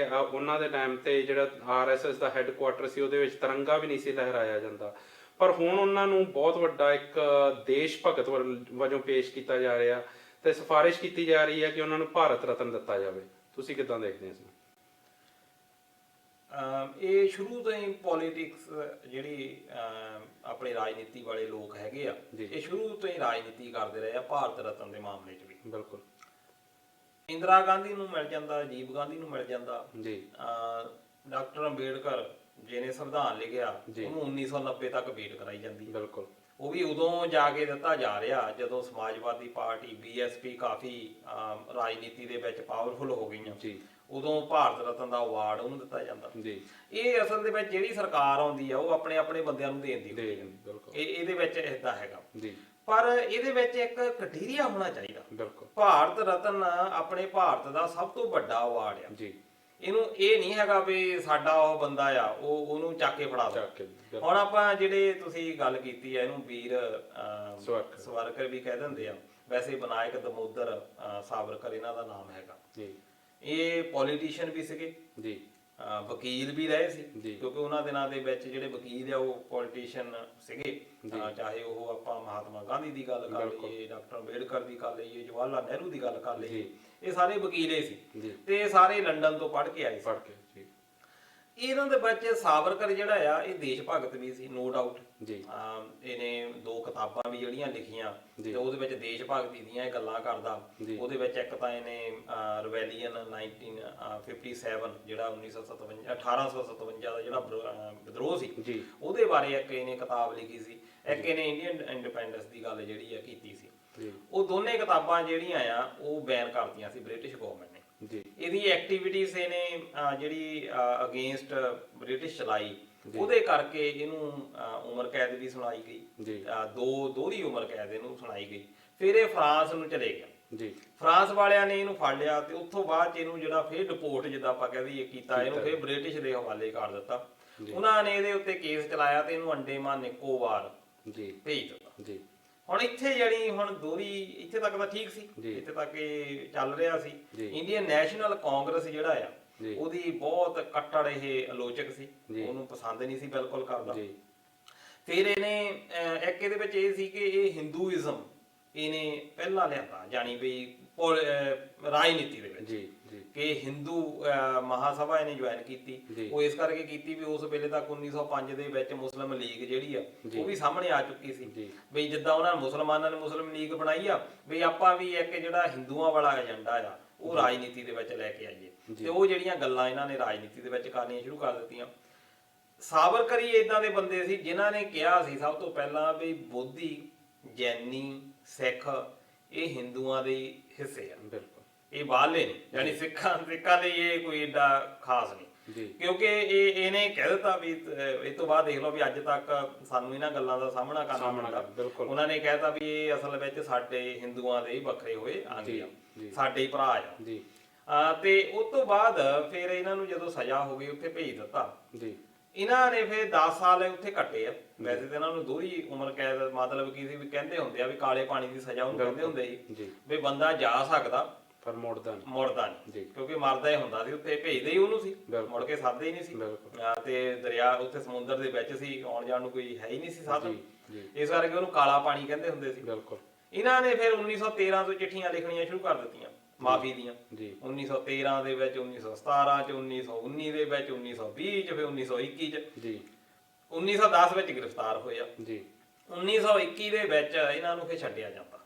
ਉਹਨਾਂ ਦੇ ਟਾਈਮ ਤੇ ਜਿਹੜਾ RSS ਦਾ ਹੈੱਡਕੁਆਟਰ ਸੀ ਉਹਦੇ ਵਿੱਚ ਤਿਰੰਗਾ ਵੀ ਨਹੀਂ ਸੀ ਲਹਿਰਾਇਆ ਜਾਂਦਾ, ਪਰ ਹੁਣ ਉਹਨਾਂ ਨੂੰ ਬਹੁਤ ਵੱਡਾ ਇੱਕ ਦੇਸ਼ ਭਗਤ ਵਜੋਂ ਪੇਸ਼ ਕੀਤਾ ਜਾ ਰਿਹਾ ਤੇ ਸਿਫਾਰਿਸ਼ ਕੀਤੀ ਜਾ ਰਹੀ ਹੈ ਕਿ ਉਹਨਾਂ ਨੂੰ ਭਾਰਤ ਰਤਨ ਦਿੱਤਾ ਜਾਵੇ। ਤੁਸੀਂ ਕਿੱਦਾਂ ਦੇਖਦੇ ਹੋ ਇਸ ਨੂੰ? ਇਹ ਸ਼ੁਰੂ ਤੋਂ ਹੀ ਪੋਲੀਟਿਕਸ ਜਿਹੜੀ ਆਪਣੇ ਰਾਜਨੀਤੀ ਵਾਲੇ ਲੋਕ ਹੈਗੇ ਆ, ਇਹ ਸ਼ੁਰੂ ਤੋਂ ਹੀ ਰਾਜਨੀਤੀ ਕਰਦੇ ਰਹੇ ਆ ਭਾਰਤ ਰਤਨ ਦੇ ਮਾਮਲੇ 'ਚ ਵੀ। ਇੰਦਰਾ ਗਾਂਧੀ ਨੂੰ ਮਿਲ ਜਾਂਦਾ, ਰਾਜੀਵ ਗਾਂਧੀ ਨੂੰ ਮਿਲ ਜਾਂਦਾ, ਡਾਕਟਰ ਅੰਬੇਡਕਰ ਜਿਹਨੇ ਸੰਵਿਧਾਨ ਲਿਖਿਆ ਉਹਨੂੰ 1990 ਤੱਕ ਵੇਟ ਕਰਾਈ ਜਾਂਦੀ। ਉਹ ਵੀ ਉਦੋਂ ਜਾ ਕੇ ਦਿੱਤਾ ਜਾ ਰਿਹਾ ਜਦੋਂ ਸਮਾਜਵਾਦੀ ਪਾਰਟੀ BSP ਕਾਫੀ ਰਾਜਨੀਤੀ ਦੇ ਵਿੱਚ ਪਾਵਰਫੁਲ ਹੋ ਗਈਆਂ, ਉਦੋਂ ਭਾਰਤ ਰਤਨ ਦਾ ਅਵਾਰਡ ਉਹਨੂੰ ਦਿੱਤਾ ਜਾਂਦਾ। ਇਹ ਅਸਲ ਦੇ ਵਿੱਚ ਜਿਹੜੀ ਸਰਕਾਰ ਆਉਂਦੀ ਆ ਉਹ ਆਪਣੇ ਬੰਦਿਆਂ ਨੂੰ ਦੇਣ ਦੀ, ਇਹਦੇ ਵਿੱਚ ਇਦਾਂ ਹੈਗਾ। ਪਰ ਇਹਦੇ ਵਿੱਚ ਇੱਕ ਕ੍ਰਾਈਟੇਰੀਆ ਹੋਣਾ ਚਾਹੀਦਾ। ਬਿਲਕੁਲ ਭਾਰਤ ਰਤਨ ਆਪਣੇ ਭਾਰਤ ਦਾ ਸਭ ਤੋਂ ਵੱਡਾ ਅਵਾਰਡ ਆ ਜੀ। ਇਹਨੂੰ ਇਹ ਨਹੀਂ ਹੈਗਾ ਵੀ ਸਾਡਾ ਉਹ ਬੰਦਾ ਆ ਉਹਨੂੰ ਚੱਕ ਕੇ ਫੜਾ ਦੋ। ਹੁਣ ਆਪਾਂ ਜਿਹੜੇ ਤੁਸੀਂ ਗੱਲ ਕੀਤੀ ਆ ਇਹਨੂੰ ਵੀਰ ਸਵਰਕਰ ਵੀ ਕਹਿ ਦਿੰਦੇ ਆ, ਵੈਸੇ ਵਿਨਾਇਕ ਦਮੋਦਰ ਸਾਵਰਕਰ ਇਹਨਾਂ ਦਾ ਨਾਮ ਹੈਗਾ ਜੀ। ਇਹ ਪੋਲੀਟੀਸ਼ੀਅਨ ਵੀ ਸੀਗੇ ਜੀ, ਵਕੀਲ ਵੀ ਰਹੇ ਸੀ, ਕਿਉਂਕਿ ਉਹਨਾਂ ਦਿਨਾਂ ਦੇ ਵਿੱਚ ਜਿਹੜੇ ਵਕੀਲ ਆ ਉਹ ਪੋਲੀਟੀਸ਼ੀਅਨ ਸੀਗੇ। ਚਾਹੇ ਉਹ ਆਪਾਂ ਮਹਾਤਮਾ ਗਾਂਧੀ ਦੀ ਗੱਲ ਕਰ ਲਈਏ, ਡਾਕਟਰ ਅੰਬੇਡਕਰ ਦੀ ਕਰ ਲਈਏ, ਜਵਾਹਰ ਲਾਲ ਨਹਿਰੂ ਦੀ ਗੱਲ ਕਰ ਲਈਏ, ਇਹ ਸਾਰੇ ਵਕੀਲੇ ਸੀ ਤੇ ਸਾਰੇ ਲੰਡਨ ਤੋਂ ਪੜ੍ਹ ਕੇ ਆਏ ਸੀ। ਇਹਨਾਂ ਦੇ ਬੱਚੇ ਸਾਵਰਕਰ ਜਿਹੜਾ ਆ ਇਹ ਦੇਸ਼ ਭਗਤ ਵੀ ਸੀ, ਨੋ ਡਾਊਟ ਜੀ। ਇਹਨੇ 2 ਕਿਤਾਬਾਂ ਵੀ ਜਿਹੜੀਆਂ ਲਿਖੀਆਂ ਤੇ ਉਹਦੇ ਵਿੱਚ ਦੇਸ਼ ਭਗਤੀ ਦੀਆਂ ਇਹ ਗੱਲਾਂ ਕਰਦਾ। ਉਹਦੇ ਵਿੱਚ ਇੱਕ ਤਾਂ ਇਹਨੇ ਰਿਬੈਲੀਅਨ 1957 ਜਿਹੜਾ 1857 ਦਾ ਜਿਹੜਾ ਵਿਦਰੋਹ ਸੀ ਉਹਦੇ ਬਾਰੇ ਇੱਕ ਇਹਨੇ ਕਿਤਾਬ ਲਿਖੀ ਸੀ। ਇੱਕ ਇਹਨੇ ਇੰਡੀਅਨ ਇੰਡੀਪੈਂਡੈਂਸ ਦੀ ਗੱਲ ਜਿਹੜੀ ਆ ਕੀਤੀ ਸੀ। ਉਹ ਦੋਨੇ ਕਿਤਾਬਾਂ ਜਿਹੜੀਆਂ ਆ ਉਹ ਬੈਨ ਕਰਤੀਆਂ ਸੀ ਬ੍ਰਿਟਿਸ਼ ਗਵਰਨਮੈਂਟ ਨੇ ਜੀ। ਇਹਦੀ ਐਕਟੀਵਿਟੀਜ਼ ਇਹਨੇ ਜਿਹੜੀ ਅਗੇਂਸਟ ਬ੍ਰਿਟਿਸ਼ ਚਲਾਈ, ਉਹਦੇ ਕਰਕੇ ਇਹਨੂੰ ਉਮਰ ਕੈਦ ਵੀ ਸੁਣਾਈ ਗਈ ਜੀ। ਦੋਹਰੀ ਉਮਰ ਕੈਦ ਇਹਨੂੰ ਸੁਣਾਈ ਗਈ। ਫਿਰ ਇਹ ਫਰਾਂਸ ਨੂੰ ਚਲੇ ਗਿਆ ਜੀ। ਫਰਾਂਸ ਵਾਲਿਆਂ ਨੇ ਇਹਨੂੰ ਫੜ ਲਿਆ ਤੇ ਉੱਥੋਂ ਬਾਅਦ ਇਹਨੂੰ ਜਿਹੜਾ ਫਿਰ ਡਿਪੋਰਟ ਜਿੱਦਾਂ ਆਪਾਂ ਕਹਿੰਦੇ ਕੀਤਾ, ਇਹਨੂੰ ਫਿਰ ਬ੍ਰਿਟਿਸ਼ ਦੇ ਹਵਾਲੇ ਕਰ ਦਿੱਤਾ। ਉਹਨਾਂ ਨੇ ਇਹਦੇ ਉੱਤੇ ਕੇਸ ਚਲਾਇਆ ਤੇ ਇਹਨੂੰ ਅੰਡੇਮਾਨ ਨਿਕੋਬਾਰ ਜੀ ਭੇਜ ਦਿੱਤਾ ਜੀ। ਹੁਣ ਇੱਥੇ ਜਿਹੜੀ ਹੁਣ ਦੋਹਰੀ ਇੱਥੇ ਤੱਕ ਤਾਂ ਠੀਕ ਸੀ, ਇੱਥੇ ਤੱਕ ਇਹ ਚੱਲ ਰਿਹਾ ਸੀ। ਇੰਡੀਅਨ ਨੈਸ਼ਨਲ ਕਾਂਗਰਸ ਜਿਹੜਾ ਆ ਉਹਦੀ ਬਹੁਤ ਕੱਟੜ ਇਹ ਆਲੋਚਕ ਸੀ, ਉਹਨੂੰ ਪਸੰਦ ਨਹੀਂ ਸੀ ਬਿਲਕੁਲ ਕਰਦਾ। ਫਿਰ ਇਹਨੇ ਇੱਕ ਇਹਦੇ ਵਿੱਚ ਇਹ ਸੀ ਕਿ ਇਹ ਹਿੰਦੂਇਜ਼ਮ ਇਹਨੇ ਪਹਿਲਾਂ ਲਿਆਂਦਾ, ਜਾਣੀ ਵੀ ਰਾਜਨੀਤੀ ਦੇ ਵਿੱਚ ਕਿ ਹਿੰਦੂ ਮਹਾਸਭਾ ਇਹਨੇ ਜੁਆਇਨ ਕੀਤੀ। ਉਹ ਇਸ ਕਰਕੇ ਕੀਤੀ ਵੀ ਉਸ ਵੇਲੇ ਤੱਕ 1905 ਦੇ ਵਿੱਚ ਮੁਸਲਿਮ ਲੀਗ ਜਿਹੜੀ ਆ ਉਹ ਵੀ ਸਾਹਮਣੇ ਆ ਚੁੱਕੀ ਸੀ ਵੀ ਜਿੱਦਾਂ ਉਹਨਾਂ ਮੁਸਲਮਾਨਾਂ ਨੇ ਮੁਸਲਿਮ ਲੀਗ ਬਣਾਈ ਆ ਵੀ ਆਪਾਂ ਵੀ ਇੱਕ ਜਿਹੜਾ ਹਿੰਦੂਆਂ ਵਾਲਾ ਏਜੰਡਾ ਆ ਉਹ ਰਾਜਨੀਤੀ ਦੇ ਵਿੱਚ ਲੈ ਕੇ ਆਈਏ। ਤੇ ਉਹ ਜਿਹੜੀਆਂ ਗੱਲਾਂ ਇਹਨਾਂ ਨੇ ਰਾਜਨੀਤੀ ਦੇ ਵਿੱਚ ਕਰਨੀਆਂ ਸ਼ੁਰੂ ਕਰ ਦਿੱਤੀਆਂ। ਸਾਵਰਕਰ ਹੀ ਇਦਾਂ ਦੇ ਬੰਦੇ ਸੀ ਜਿਨ੍ਹਾਂ ਨੇ ਕਿਹਾ ਸੀ ਸਭ ਤੋਂ ਪਹਿਲਾਂ ਵੀ ਬੋਧੀ, ਜੈਨੀ, ਸਿੱਖ ਇਹ ਹਿੰਦੂਆਂ ਦੇ ਹਿੱਸੇ ਆ, ਇਹ ਬਾਹਰਲੇ ਨੇ, ਯਾਨੀ ਸਿੱਖਾਂ ਲਈ ਇਹ ਕੋਈ ਏਡਾ ਖਾਸ ਨਹੀਂ। ਕਿਉਂਕਿ ਇਹਨੇ ਕਹਿ ਦਿੱਤਾ ਵੀ ਇਸ ਤੋਂ ਬਾਅਦ ਦੇਖ ਲਓ ਵੀ ਅੱਜ ਤੱਕ ਸਾਨੂੰ ਇਹਨਾਂ ਗੱਲਾਂ ਦਾ ਸਾਹਮਣਾ ਕਰਨਾ ਪੈਂਦਾ। ਉਹਨਾਂ ਨੇ ਕਹਿਤਾ ਵੀ ਇਹ ਅਸਲ ਵਿੱਚ ਸਾਡੇ ਹਿੰਦੂਆਂ ਦੇ ਹੀ ਵੱਖਰੇ ਹੋਏ ਅੰਗ ਆ, ਸਾਡੇ ਹੀ ਭਰਾ ਆ। ਤੇ ਉਸ ਤੋਂ ਬਾਅਦ ਫਿਰ ਇਹਨਾਂ ਨੂੰ ਜਦੋਂ ਸਜ਼ਾ ਹੋ ਗਈ ਉੱਥੇ ਭੇਜ ਦਿੱਤਾ। ਇਹਨਾਂ ਨੇ ਫਿਰ 10 ਸਾਲ ਉੱਥੇ ਕੱਟੇ ਆ। ਵੈਸੇ ਤਾਂ ਇਹਨਾਂ ਨੂੰ ਦੋਹਰੀ ਉਮਰ ਕੈਦ ਮਤਲਬ ਕੀ ਸੀ ਵੀ ਕਹਿੰਦੇ ਹੁੰਦੇ ਆ ਵੀ ਕਾਲੇ ਪਾਣੀ ਦੀ ਸਜ਼ਾ ਉਹਨੂੰ ਕਹਿੰਦੇ ਹੁੰਦੇ ਸੀ ਵੀ ਬੰਦਾ ਜਾ ਸਕਦਾ ਪਰ ਮੁੜਦਾ ਨਹੀਂ, ਕਿਉਂਕਿ ਮਰਦਾ ਹੀ ਹੁੰਦਾ ਸੀ। ਉੱਥੇ ਭੇਜਦੇ ਹੀ ਉਹਨੂੰ ਸੀ, ਮੁੜ ਕੇ ਸਾਦੇ ਹੀ ਨਹੀਂ ਸੀ। ਤੇ ਦਰਿਆ ਉੱਥੇ ਸਮੁੰਦਰ ਦੇ ਵਿੱਚ ਸੀ, ਆਉਣ ਜਾਣ ਨੂੰ ਕੋਈ ਹੈ ਹੀ ਨਹੀਂ ਸੀ ਸਾਧਨ, ਇਸ ਕਰਕੇ ਉਹਨੂੰ ਕਾਲਾ ਪਾਣੀ ਕਹਿੰਦੇ ਹੁੰਦੇ ਸੀ। ਇਹਨਾਂ ਨੇ ਫਿਰ 1913 ਤੋਂ ਚਿੱਠੀਆਂ ਲਿਖਣੀਆਂ ਸ਼ੁਰੂ ਕਰ ਦਿੱਤੀਆਂ ਮਾਫੀ ਦੀਆਂ। 1913 ਦੇ ਵਿੱਚ, 1917 ਚ, 1919 ਦੇ ਵਿੱਚ, 1920 ਚ, ਫਿਰ 1921 ਚ, 1910 ਵਿੱਚ ਗ੍ਰਿਫਤਾਰ ਹੋਇਆ। 1921 ਦੇ ਵਿੱਚ ਇਹਨਾਂ ਨੂੰ ਫਿਰ ਛੱਡਿਆ ਜਾਂਦਾ।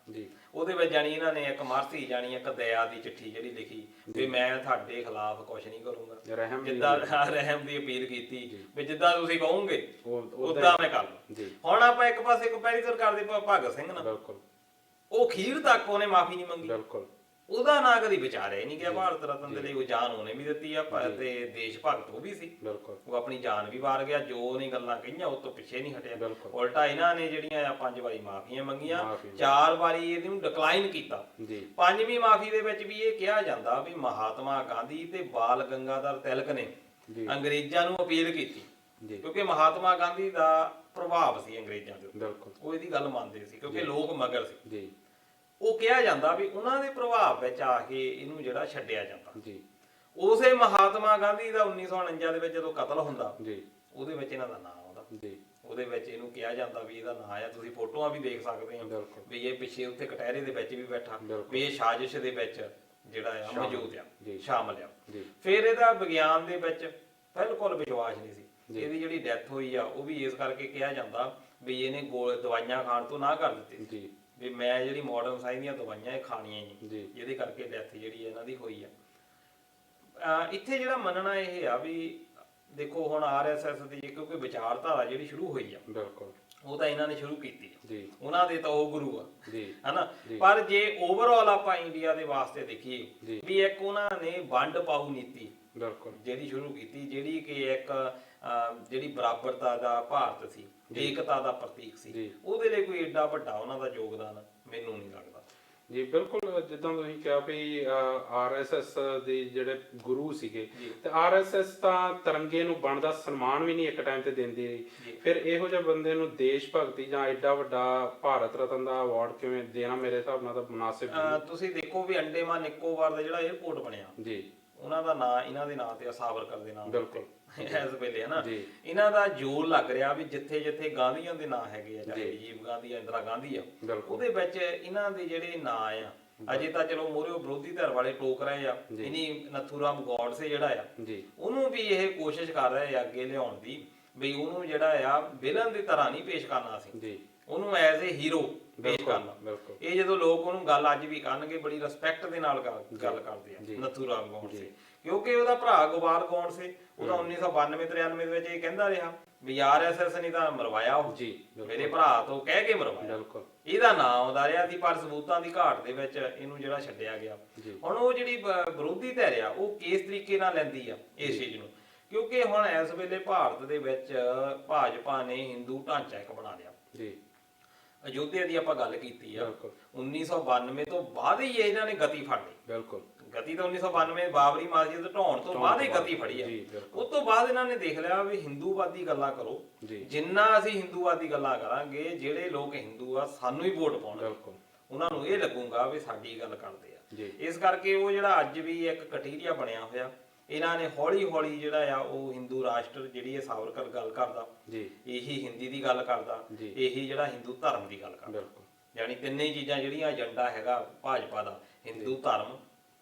ਉਹਦੇ ਵਿੱਚ ਜਾਨੀ ਇਹਨਾਂ ਨੇ ਇੱਕ ਮਰਸੀ ਜਾਨੀ ਇੱਕ ਦਇਆ ਦੀ ਚਿੱਠੀ ਜਿਹੜੀ ਲਿਖੀ ਵੀ ਮੈਂ ਤੁਹਾਡੇ ਖਿਲਾਫ ਕੁਝ ਨਹੀਂ ਕਰੂੰਗਾ, ਜਿੱਦਾਂ ਰਹਿਮ ਦੀ ਅਪੀਲ ਕੀਤੀ ਵੀ ਜਿੱਦਾਂ ਤੁਸੀਂ ਕਹੋਗੇ ਉਦਾਂ ਮੈਂ ਕਰ ਲਵਾਂ। ਹੁਣ ਆਪਾਂ ਇੱਕ ਪਾਸੇ ਕੰਪੈਰੀਜ਼ਨ ਕਰਦੇ ਭਗਤ ਸਿੰਘ ਨਾਲ, ਉਹ ਅਖੀਰ ਤੱਕ ਉਹਨੇ ਮਾਫੀ ਨਹੀਂ ਮੰਗੀ, ਉਹਦਾ ਨਾਂ ਕਦੀ ਵਿਚਾਰਿਆ ਹੀ ਨਹੀਂ ਗਿਆ। ਭਾਰਤ ਰਤਨ ਦੇ ਲਈ ਉਹ ਜਾਨ ਉਹਨੇ ਵੀ ਦਿੱਤੀ ਆ ਤੇ ਦੇਸ਼ ਭਗਤ ਉਹ ਵੀ ਸੀ, ਉਹ ਆਪਣੀ ਜਾਨ ਵੀ ਵਾਰ ਗਿਆ। ਜੋ ਉਹਨੇ ਗੱਲਾਂ ਕਹੀਆਂ ਉਹ ਤੋਂ ਪਿੱਛੇ ਨਹੀਂ ਹਟਿਆ। ਉਲਟਾ ਇਹਨਾਂ ਨੇ ਜਿਹੜੀਆਂ ਆ 5 ਵਾਰੀ ਮਾਫੀਆਂ ਮੰਗੀਆਂ, 4 ਵਾਰੀ ਇਹਨੂੰ ਡਿਕਲਾਈਨ ਕੀਤਾ। 5ਵੀਂ ਮਾਫੀ ਦੇ ਵਿੱਚ ਵੀ ਇਹ ਕਿਹਾ ਜਾਂਦਾ ਵੀ ਮਹਾਤਮਾ ਗਾਂਧੀ ਤੇ ਬਾਲ ਗੰਗਾਧਰ ਤਿਲਕ ਨੇ ਅੰਗਰੇਜ਼ਾਂ ਨੂੰ ਅਪੀਲ ਕੀਤੀ, ਕਿਉਂਕਿ ਮਹਾਤਮਾ ਗਾਂਧੀ ਦਾ ਪ੍ਰਭਾਵ ਸੀ ਅੰਗਰੇਜ਼ਾਂ ਦੇ ਉੱਤੇ, ਉਹ ਇਹਦੀ ਗੱਲ ਮੰਨਦੇ ਸੀ ਕਿਉਂਕਿ ਲੋਕ ਮਗਰ ਸੀ। ਉਹ ਕਿਹਾ ਜਾਂਦਾ ਵੀ ਉਹਨਾਂ ਦੇ ਪ੍ਰਭਾਵ ਵਿੱਚ ਆ ਕੇ ਇਹਨੂੰ ਜਿਹੜਾ ਛੱਡਿਆ ਜਾਂਦਾ। ਉਸੇ ਮਹਾਤਮਾ ਗਾਂਧੀ ਦਾ 1949 ਦੇ ਵਿੱਚ ਜਦੋਂ ਕਤਲ ਹੁੰਦਾ ਉਹਦੇ ਵਿੱਚ ਇਹਨਾਂ ਦਾ ਨਾਮ ਆਉਂਦਾ। ਉਹਦੇ ਵਿੱਚ ਇਹਨੂੰ ਕਿਹਾ ਜਾਂਦਾ ਵੀ ਇਹਦਾ ਨਾਂ ਆ, ਤੁਸੀਂ ਫੋਟੋਆਂ ਵੀ ਦੇਖ ਸਕਦੇ ਹੋ ਵੀ ਇਹ ਪਿੱਛੇ ਉੱਥੇ ਕਟਹਿਰੇ ਦੇ ਵਿੱਚ ਵੀ ਬੈਠਾ, ਵੀ ਇਹ ਸਾਜ਼ਿਸ਼ ਦੇ ਵਿੱਚ ਜਿਹੜਾ ਆ ਮੌਜੂਦ ਆ, ਸ਼ਾਮਲ ਆ। ਫਿਰ ਇਹਦਾ ਵਿਗਿਆਨ ਦੇ ਵਿੱਚ ਬਿਲਕੁਲ ਵਿਸ਼ਵਾਸ ਨਹੀਂ ਸੀ। ਇਹਦੀ ਜਿਹੜੀ ਡੈਥ ਹੋਈ ਆ ਉਹ ਵੀ ਇਸ ਕਰਕੇ ਕਿਹਾ ਜਾਂਦਾ ਵੀ ਇਹਨੇ ਦਵਾਈਆਂ ਖਾਣ ਤੋਂ ਨਾ ਕਰ ਦਿੱਤੀ ਸੀ ਵੀ ਮੈਂ ਜਿਹੜੀ ਮਾਡਰਨ ਸਾਇੰਸ ਦੀਆਂ ਦਵਾਈਆਂ ਇਹ ਖਾਣੀਆਂ ਹੀ ਨਹੀਂ, ਜਿਹਦੇ ਕਰਕੇ ਡੈਥ ਜਿਹੜੀ ਇਹਨਾਂ ਦੀ ਹੋਈ ਆ। ਇੱਥੇ ਜਿਹੜਾ ਮੰਨਣਾ ਇਹ ਆ ਵੀ ਦੇਖੋ ਹੁਣ RSS ਦੀ ਕਿਉਂਕਿ ਵਿਚਾਰਧਾਰਾ ਜਿਹੜੀ ਸ਼ੁਰੂ ਹੋਈ ਆ ਉਹ ਤਾਂ ਇਹਨਾਂ ਨੇ ਸ਼ੁਰੂ ਕੀਤੀ, ਉਹਨਾਂ ਦੇ ਤਾਂ ਉਹ ਗੁਰੂ ਆ ਹਨਾ। ਪਰ ਜੇ ਓਵਰਆਲ ਆਪਾਂ ਇੰਡੀਆ ਦੇ ਵਾਸਤੇ ਦੇਖੀਏ ਵੀ ਇੱਕ ਉਹਨਾਂ ਨੇ ਵੰਡ ਪਾਊ ਨੀਤੀ ਜਿਹੜੀ ਸ਼ੁਰੂ ਕੀਤੀ, ਜਿਹੜੀ ਕਿ ਇੱਕ ਜਿਹੜੀ ਬਰਾਬਰਤਾ ਦਾ ਭਾਰਤ ਸੀ, ਏਕਤਾ ਦਾ ਪ੍ਰਤੀਕ ਸੀ, ਉਹਦੇ ਲਈ ਕੋਈ ਏਡਾ ਵੱਡਾ ਉਹਨਾਂ ਦਾ ਯੋਗਦਾਨ ਮੈਨੂੰ ਨਹੀਂ ਲੱਗਦਾ। ਜੀ ਬਿਲਕੁਲ, ਜਿੱਦਾਂ ਤੁਸੀਂ ਕਿਹਾ ਵੀ ਆਰਐਸਐਸ ਦੇ ਜਿਹੜੇ ਗੁਰੂ ਸੀਗੇ, ਤੇ ਆਰਐਸਐਸ ਤਾਂ ਤਿਰੰਗੇ ਨੂੰ ਬਣਦਾ ਸਨਮਾਨ ਵੀ ਨਹੀਂ ਇੱਕ ਟਾਈਮ ਤੇ ਦਿੰਦੀ ਰਹੀ। ਫਿਰ ਇਹੋ ਜਿਹੇ ਬੰਦੇ ਨੂੰ ਦੇਸ਼ ਭਗਤੀ ਜਾਂ ਐਡਾ ਵੱਡਾ ਭਾਰਤ ਰਤਨ ਦਾ ਅਵਾਰਡ ਕਿਵੇਂ ਦੇਣਾ ਮੇਰੇ ਹਿਸਾਬ ਨਾਲ ਤਾਂ ਮੁਨਾਸਿਬ ਨਹੀਂ। ਤੁਸੀਂ ਦੇਖੋ ਵੀ ਅੰਡੇਮਾਨ ਨਿਕੋਬਾਰ ਦਾ ਜਿਹੜਾ 에ਅਰਪੋਰਟ ਬਣਿਆ ਜੀ, ਉਹਨਾਂ ਦਾ ਨਾਂ ਇਹਨਾਂ ਦੇ ਨਾਂ ਤੇ, ਸਾਵਰਕਰ ਦੇ ਨਾਂ ਬਿਲਕੁਲ ਇਸ ਵੇਲੇ, ਹਨਾ, ਇਹਨਾਂ ਦਾ ਜ਼ੋਰ ਲੱਗ ਰਿਹਾ ਵੀ ਜਿੱਥੇ ਜਿੱਥੇ ਗਾਂਧੀਆਂ ਦੇ ਨਾਂ ਹੈਗੇ ਆ, ਚਾਹੇ ਰਾਜੀਵ ਗਾਂਧੀ ਆ, ਇੰਦਰਾ ਗਾਂਧੀ ਆ, ਉਹਦੇ ਵਿੱਚ ਇਹਨਾਂ ਦੇ ਜਿਹੜੇ ਨਾਂ ਆ, ਅਜੇ ਤਾਂ ਚਲੋ ਮੋਰੇ ਵਿਰੋਧੀ ਧਿਰ ਵਾਲੇ ਟੋਕ ਰਹੇ ਆ, ਇਨੀ ਨਥੂਰਾਮ ਗੌਡਸੇ ਜਿਹੜਾ ਆ ਉਹਨੂੰ ਵੀ ਇਹ ਕੋਸ਼ਿਸ਼ ਕਰ ਰਹੇ ਆ ਅੱਗੇ ਲਿਆਉਣ ਦੀ, ਵੀ ਉਹਨੂੰ ਜਿਹੜਾ ਆ ਵਿਲਨ ਦੀ ਤਰ੍ਹਾਂ ਨਹੀਂ ਪੇਸ਼ ਕਰਨਾ ਸੀ, ਉਹਨੂੰ ਐਜ਼ ਏ ਹੀਰੋ ਪੇਸ਼ ਕਰਨਾ। ਇਹ ਜਦੋਂ ਲੋਕ ਉਹਨੂੰ ਗੱਲ ਅੱਜ ਵੀ ਕਰਨਗੇ ਬੜੀ ਰਿਸਪੈਕਟ ਦੇ ਨਾਲ ਗੱਲ ਕਰਦੇ ਆ ਨਥੂਰਾਮ ਗੌਡਸੇ, ਕਿਉਂਕਿ ਉਹਦਾ ਭਰਾ ਗੋਪਾਲ ਗੌਡਸੇ ਉਹਦਾ 1992-93 ਦੇ ਵਿੱਚ ਇਹ ਕਹਿੰਦਾ ਰਿਹਾ ਵੀ ਆਰਐਸਐਸ ਨੇ ਤਾਂ ਮਰਵਾਇਆ, ਉਹ ਮੇਰੇ ਭਰਾ ਤੋਂ ਕਹਿ ਕੇ ਮਰਵਾਇਆ, ਇਹਦਾ ਨਾਂ ਆਉਂਦਾ ਰਿਹਾ ਸੀ, ਪਰ ਸਬੂਤਾਂ ਦੀ ਘਾਟ ਦੇ ਵਿੱਚ ਇਹਨੂੰ ਜਿਹੜਾ ਛੱਡਿਆ ਗਿਆ। ਹੁਣ ਉਹ ਜਿਹੜੀ ਵਿਰੋਧੀ ਧਿਰ ਆ ਉਹ ਕਿਸ ਤਰੀਕੇ ਨਾਲ ਲੈਂਦੀ ਆ ਇਸ ਚੀਜ਼ ਨੂੰ, ਕਿਉਂਕਿ ਹੁਣ ਇਸ ਵੇਲੇ ਭਾਰਤ ਦੇ ਵਿੱਚ ਭਾਜਪਾ ਨੇ ਹਿੰਦੂ ਢਾਂਚਾ ਇੱਕ ਬਣਾ ਲਿਆ। ਅਯੋਧਿਆ ਦੀ ਆਪਾਂ ਗੱਲ ਕੀਤੀ ਆ, 1992 ਤੋਂ ਬਾਅਦ ਹੀ ਇਹਨਾਂ ਨੇ ਗਤੀ ਫੜ ਲਈ। ਬਿਲਕੁਲ, ਗਤੀ ਤਾਂ 1992 ਬਾਬਰੀ ਮਸਜਿਦ ਢਾਉਣ ਤੋਂ ਬਾਅਦ ਹੀ ਗਤੀ ਫੜੀ ਆ। ਉਸ ਤੋਂ ਬਾਅਦ ਇਹਨਾਂ ਨੇ ਦੇਖ ਲਿਆ ਵੀ ਹਿੰਦੂਵਾਦੀ ਗੱਲਾਂ ਕਰੋ, ਜਿੰਨਾ ਅਸੀਂ ਹਿੰਦੂਵਾਦੀ ਗੱਲਾਂ ਕਰਾਂਗੇ, ਜਿਹੜੇ ਲੋਕ ਹਿੰਦੂ ਆ ਸਾਨੂੰ ਹੀ ਵੋਟ ਪਾਉਣਗੇ, ਉਹਨਾਂ ਨੂੰ ਇਹ ਲੱਗੂਗਾ ਵੀ ਸਾਡੀ ਗੱਲ ਕਰਦੇ ਆ। ਇਸ ਕਰਕੇ ਉਹ ਜਿਹੜਾ ਅੱਜ ਵੀ ਇੱਕ ਕਟੀਰੀਆ ਬਣਿਆ ਹੋਇਆ, ਇਹਨਾਂ ਨੇ ਹੌਲੀ ਹੌਲੀ ਜਿਹੜਾ ਆ ਉਹ ਹਿੰਦੂ ਰਾਸ਼ਟਰ ਜਿਹੜੀ ਇਹ ਸਾਵਰਕਰ ਗੱਲ ਕਰਦਾ, ਇਹੀ ਹਿੰਦੀ ਦੀ ਗੱਲ ਕਰਦਾ, ਇਹੀ ਜਿਹੜਾ ਹਿੰਦੂ ਧਰਮ ਦੀ ਗੱਲ ਕਰਦਾ, ਯਾਨੀ ਤਿੰਨੇ ਚੀਜ਼ਾਂ ਜਿਹੜੀਆਂ ਏਜੰਡਾ ਹੈਗਾ ਭਾਜਪਾ ਦਾ, ਹਿੰਦੂ ਧਰਮ,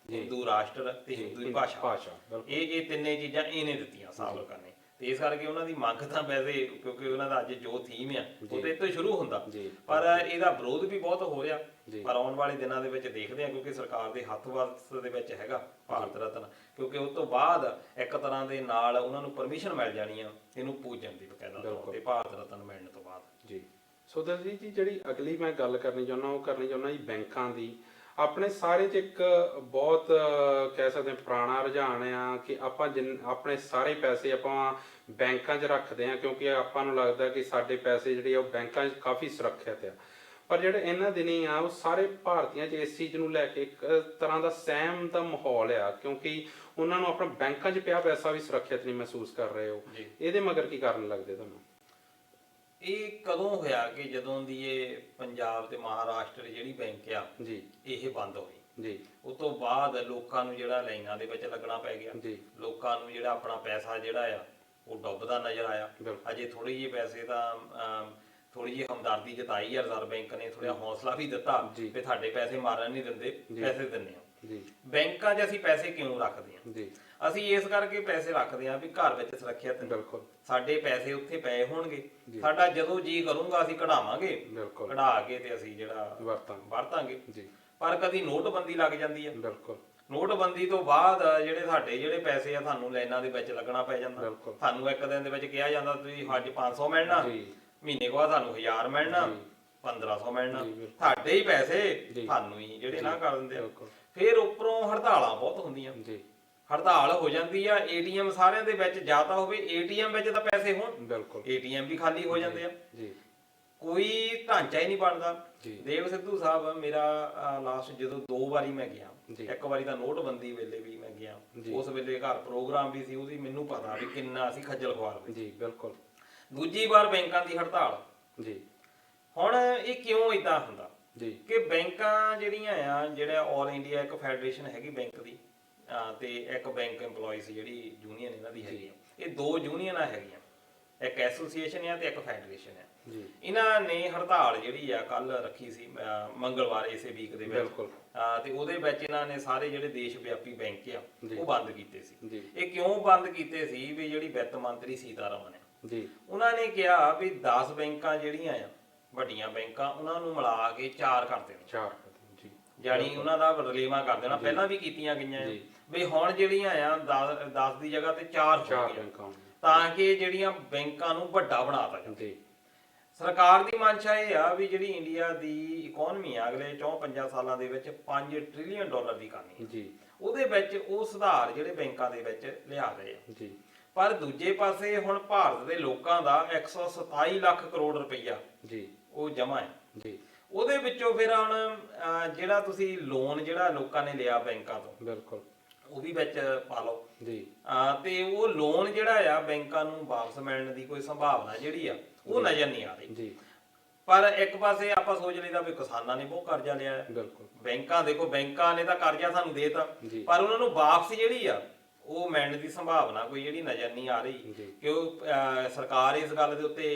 ਹਿੰਦੂ ਰਾਸ਼ਟਰ ਤੇ ਹਿੰਦੂ ਭਾਸ਼ਾ, ਇਹ ਤਿੰਨੇ ਚੀਜ਼ਾਂ ਇਹਨੇ ਦਿੱਤੀਆਂ ਸਾਵਰਕਰ ਨੇ। ਤੇ ਇਸ ਕਰਕੇ ਉਹਨਾਂ ਦੀ ਮੰਗ ਤਾਂ ਵੈਸੇ, ਕਿਉਂਕਿ ਉਹਨਾਂ ਦਾ ਅੱਜ ਜੋ ਥੀਮ ਆ ਉਹ ਤੇ ਇੱਥੋਂ ਹੀ ਸ਼ੁਰੂ ਹੁੰਦਾ, ਪਰ ਇਹਦਾ ਵਿਰੋਧ ਵੀ ਬਹੁਤ ਹੋ ਰਿਹਾ। ਪਰ ਆਉਣ ਵਾਲੇ ਦਿਨਾਂ ਦੇ ਵਿੱਚ ਦੇਖਦੇ ਆ, ਕਿਉਂਕਿ ਸਰਕਾਰ ਦੇ ਹੱਥ ਵੱਸ ਦੇ ਵਿੱਚ ਹੈਗਾ ਭਾਰਤ ਰਤਨ, ਕਿਉਂਕਿ ਉਸ ਤੋਂ ਬਾਅਦ ਇੱਕ ਤਰ੍ਹਾਂ ਦੇ ਨਾਲ ਉਹਨਾਂ ਨੂੰ ਪਰਮਿਸ਼ਨ ਮਿਲ ਜਾਣੀ ਆ ਇਹਨੂੰ ਪੂਜਣ ਦੀ, ਬਕਾਇਦਾ ਤੌਰ ਤੇ ਭਾਰਤ ਰਤਨ ਮਿਲਣ ਤੋਂ ਬਾਅਦ। ਜੀ ਸੋ ਦਲਜੀਤ ਜੀ, ਜਿਹੜੀ ਅਗਲੀ ਮੈਂ ਗੱਲ ਕਰਨੀ ਚਾਹੁੰਦਾ ਉਹ ਕਰਨੀ ਚਾਹੁੰਦਾ ਜੀ ਬੈਂਕਾਂ ਦੀ। ਆਪਣੇ ਸਾਰੇ 'ਚ ਇੱਕ ਬਹੁਤ ਕਹਿ ਸਕਦੇ ਪੁਰਾਣਾ ਰੁਝਾਨ ਆ ਕਿ ਆਪਾਂ ਆਪਣੇ ਸਾਰੇ ਪੈਸੇ ਆਪਾਂ ਬੈਂਕਾਂ 'ਚ ਰੱਖਦੇ ਹਾਂ, ਕਿਉਂਕਿ ਆਪਾਂ ਨੂੰ ਲੱਗਦਾ ਕਿ ਸਾਡੇ ਪੈਸੇ ਜਿਹੜੇ ਆ ਉਹ ਬੈਂਕਾਂ 'ਚ ਕਾਫੀ ਸੁਰੱਖਿਅਤ ਆ। ਪਰ ਜਿਹੜੇ ਇਹਨਾਂ ਦਿਨੀ ਆ ਉਹ ਸਾਰੇ ਭਾਰਤੀਆਂ 'ਚ ਇਸ ਚੀਜ਼ ਨੂੰ ਲੈ ਕੇ ਇੱਕ ਤਰ੍ਹਾਂ ਦਾ ਸਹਿਮ ਦਾ ਮਾਹੌਲ ਆ, ਕਿਉਂਕਿ ਉਹਨਾਂ ਨੂੰ ਆਪਣਾ ਬੈਂਕਾਂ 'ਚ ਪਿਆ ਪੈਸਾ ਵੀ ਸੁਰੱਖਿਅਤ ਨਹੀਂ ਮਹਿਸੂਸ ਕਰ ਰਹੇ ਹੋ। ਇਹਦੇ ਮਗਰ ਕੀ ਕਾਰਨ ਲੱਗਦੇ ਤੁਹਾਨੂੰ? ਇਹ ਕਦੋਂ ਹੋਇਆ ਕਿ ਜਦੋਂ ਦੀ ਇਹ ਪੰਜਾਬ ਤੇ ਮਹਾਰਾਸ਼ਟਰ ਜਿਹੜੀ ਬੈਂਕ ਆ ਇਹ ਬੰਦ ਹੋਈ, ਉਸ ਤੋਂ ਬਾਅਦ ਲੋਕਾਂ ਨੂੰ ਜਿਹੜਾ ਲਾਈਨਾਂ ਦੇ ਵਿੱਚ ਲੱਗਣਾ ਪੈ ਗਿਆ, ਲੋਕਾਂ ਨੂੰ ਜਿਹੜਾ ਆਪਣਾ ਪੈਸਾ ਜਿਹੜਾ ਆ ਉਹ ਡੁੱਬਦਾ ਨਜ਼ਰ ਆਇਆ। ਅਜੇ ਥੋੜੇ ਜਿਹੇ ਪੈਸੇ ਤਾਂ ਥੋੜੀ ਜਿਹੀ ਹਮਦਰਦੀ ਜਤਾਈ ਆ ਰਿਜ਼ਰਵ ਬੈਂਕ ਨੇ, ਥੋੜਾ ਹੌਸਲਾ ਵੀ ਦਿੱਤਾ ਵੀ ਤੁਹਾਡੇ ਪੈਸੇ ਮਾਰਨ ਨਹੀਂ ਦਿੰਦੇ, ਪੈਸੇ ਦਿੰਦੇ ਆ। ਬੈਂਕਾਂ 'ਚ ਅਸੀਂ ਪੈਸੇ ਕਿਉਂ ਰੱਖਦੇ ਆ? ਅਸੀਂ ਇਸ ਕਰਕੇ ਪੈਸੇ ਰੱਖਦੇ ਆ ਵੀ ਘਰ ਵਿੱਚ ਸੁਰੱਖਿਅਤ, ਸਾਡੇ ਪੈਸੇ ਉੱਥੇ ਪਏ ਹੋਣਗੇ, ਸਾਡਾ ਜਦੋਂ ਜੀ ਕਰੂੰਗਾ ਅਸੀਂ ਕਢਾਵਾਂਗੇ, ਕਢਾ ਕੇ ਤੇ ਅਸੀਂ ਜਿਹੜਾ ਵਰਤਾਂਗੇ। ਪਰ ਕਦੀ ਨੋਟਬੰਦੀ ਲੱਗ ਜਾਂਦੀ ਆ, ਨੋਟਬੰਦੀ ਤੋਂ ਬਾਅਦ ਜਿਹੜੇ ਪੈਸੇ ਆ ਸਾਨੂੰ ਲਾਈਨਾਂ ਦੇ ਵਿੱਚ ਲੱਗਣਾ ਪੈ ਜਾਂਦਾ। ਸਾਨੂੰ ਇੱਕ ਦਿਨ ਦੇ ਵਿੱਚ ਕਿਹਾ ਜਾਂਦਾ ਤੁਸੀਂ ਅੱਜ 500 ਮਿਲਣਾ, ਮਹੀਨੇ ਬਾਅਦ ਸਾਨੂੰ 1000 ਮਿਲਣਾ, 1500 ਮਿਲਣਾ, ਸਾਡੇ ਹੀ ਪੈਸੇ ਸਾਨੂੰ ਹੀ ਜਿਹੜੇ ਨਾ ਕਰ ਦਿੰਦੇ ਆ। ਫਿਰ ਉੱਪਰੋਂ ਹੜਤਾਲਾਂ ਬਹੁਤ ਹੁੰਦੀਆਂ, ਹੜਤਾਲ ਹੋ ਜਾਂਦੀ ਆ, ਏਟੀਐਮ ਸਾਰਿਆਂ ਦੇ ਵਿੱਚ ਜਾਂ ਤਾਂ ਹੋਵੇ, ਏਟੀਐਮ ਵਿੱਚ ਤਾਂ ਪੈਸੇ ਹੋਣ, ਏਟੀਐਮ ਵੀ ਖਾਲੀ ਹੋ ਜਾਂਦੇ ਆ, ਕੋਈ ਢਾਂਚਾ ਹੀ ਨਹੀਂ ਬਣਦਾ। ਦੇਵ ਸਿੱਧੂ ਸਾਹਿਬ ਮੇਰਾ ਲਾਸਟ ਜਦੋਂ 2 ਵਾਰੀ ਮੈਂ ਗਿਆ, ਇੱਕ ਵਾਰੀ ਤਾਂ ਨੋਟਬੰਦੀ ਵੇਲੇ ਵੀ ਮੈਂ ਗਿਆ, ਉਸ ਵੇਲੇ ਘਰ ਪ੍ਰੋਗਰਾਮ ਵੀ ਸੀ, ਉਹਦੀ ਮੈਨੂੰ ਪਤਾ ਵੀ ਕਿੰਨਾ ਅਸੀਂ ਖੱਜਲ ਖੁਆਰ ਹੋਏ। ਦੂਜੀ ਵਾਰ ਬੈਂਕਾਂ ਦੀ ਹੜਤਾਲ। ਹੁਣ ਇਹ ਕਿਉਂ ਏਦਾਂ ਹੁੰਦਾ ਕਿ ਬੈਂਕਾਂ ਜਿਹੜੀਆਂ ਆ, ਜਿਹੜਾ ਆਲ ਇੰਡੀਆ ਇੱਕ ਫੈਡਰੇਸ਼ਨ ਹੈਗੀ ਬੈਂਕ ਦੀ, ਤੇ ਇੱਕ ਬੈਂਕ EMPLOYEES ਜਿਹੜੀ ਯੂਨੀਅਨ ਇਹਨਾਂ ਦੀ ਹੈਗੀ ਆ, ਇਹ 2 ਯੂਨੀਅਨਾਂ ਹੈਗੀਆਂ, ਇੱਕ ਐਸੋਸੀਏਸ਼ਨ ਆ ਤੇ ਇੱਕ ਫੈਡਰੇਸ਼ਨ ਆ। ਇਹਨਾਂ ਨੇ ਹੜਤਾਲ ਜਿਹੜੀ ਆ ਕੱਲ ਰੱਖੀ ਸੀ ਮੰਗਲਵਾਰ ਇਸੇ ਵੀਕ ਦੇ ਵਿੱਚ, ਤੇ ਉਹਦੇ ਵਿੱਚ ਇਹਨਾਂ ਨੇ ਸਾਰੇ ਜਿਹੜੇ ਦੇਸ਼ ਵਿਆਪੀ ਬੈਂਕ ਆ ਉਹ ਬੰਦ ਕੀਤੇ ਸੀ। ਇਹ ਕਿਉਂ ਬੰਦ ਕੀਤੇ ਸੀ? ਵੀ ਜਿਹੜੀ ਵਿੱਤ ਮੰਤਰੀ ਸੀਤਾਰਮਨ ਹੈ, ਉਹਨਾਂ ਨੇ ਕਿਹਾ ਵੀ 10 ਬੈਂਕਾਂ ਜਿਹੜੀਆਂ ਆ ਵੱਡੀਆਂ ਬੈਂਕਾਂ, ਉਹਨਾਂ ਨੂੰ ਮਿਲਾ ਕੇ 4 ਕਰ ਦੇਣ, ਜਾਨੀ ਉਹਨਾਂ ਦਾ ਰਲੇਵਾਂ ਕਰ ਦੇਣਾ। ਪਹਿਲਾਂ ਵੀ ਕੀਤੀਆਂ ਗਈਆਂ ਵੀ ਹੁਣ ਜਿਹੜੀਆਂ ਆ 10 ਦੀ ਜਗ੍ਹਾ ਤੇ 4 ਹੋ ਗਈਆਂ, ਤਾਂ ਕਿ ਜਿਹੜੀਆਂ ਬੈਂਕਾਂ ਨੂੰ ਵੱਡਾ ਬਣਾਤਾ ਜਾਵੇ। ਸਰਕਾਰ ਦੀ ਮਨਸ਼ਾ ਇਹ ਆ ਵੀ ਜਿਹੜੀ ਇੰਡੀਆ ਦੀ ਇਕਨੋਮੀ ਆ ਅਗਲੇ 4-5 ਸਾਲਾਂ ਦੇ ਵਿੱਚ $5 ਟ੍ਰਿਲੀਅਨ ਦੀ ਕਰਨੀ, ਉਹਦੇ ਵਿੱਚ ਉਹ ਸੁਧਾਰ ਜਿਹੜੇ ਬੈਂਕਾਂ ਦੇ ਵਿੱਚ ਲਿਆ ਰਹੇ ਆ। ਪਰ ਦੂਜੇ ਪਾਸੇ ਹੁਣ ਭਾਰਤ ਦੇ ਲੋਕਾਂ ਦਾ 127 ਲੱਖ ਕਰੋੜ ਰੁਪਈਆ ਜੀ ਉਹ ਜਮ੍ਹਾਂ ਹੈ ਜੀ। ਉਹਦੇ ਵਿੱਚੋਂ ਫਿਰ ਹੁਣ ਜਿਹੜਾ ਤੁਸੀਂ ਲੋਨ ਜਿਹੜਾ ਲੋਕਾਂ ਨੇ ਲਿਆ ਬੈਂਕਾਂ ਤੋਂ ਬਿਲਕੁਲ ਉਹ ਵੀ ਵਿੱਚ ਪਾ ਲਓ ਜੀ। ਤੇ ਉਹ ਲੋਨ ਜਿਹੜਾ ਆ ਬੈਂਕਾਂ ਨੂੰ ਵਾਪਸ ਮਿਲਣ ਦੀ ਕੋਈ ਸੰਭਾਵਨਾ ਜਿਹੜੀ ਆ ਉਹ ਨਜ਼ਰ ਨਹੀਂ ਆ ਰਹੀ ਜੀ। ਪਰ ਇੱਕ ਪਾਸੇ ਆਪਾਂ ਸੋਚ ਲਈਦਾ ਵੀ ਕਿਸਾਨਾਂ ਨੇ ਬਹੁਤ ਕਰਜ਼ਾ ਲਿਆ ਹੈ। ਬਿਲਕੁਲ ਬੈਂਕਾਂ ਦੇਖੋ ਬੈਂਕਾਂ ਨੇ ਤਾਂ ਕਰਜ਼ਾ ਸਾਨੂੰ ਦੇਤਾ, ਪਰ ਉਹਨਾਂ ਨੂੰ ਵਾਪਸ ਜਿਹੜੀ ਆ ਉਹ ਮਿਲਣ ਦੀ ਸੰਭਾਵਨਾ ਕੋਈ ਜਿਹੜੀ ਨਜ਼ਰ ਨਹੀਂ ਆ ਰਹੀ ਕਿ ਉਹ ਸਰਕਾਰ ਇਸ ਗੱਲ ਦੇ ਉੱਤੇ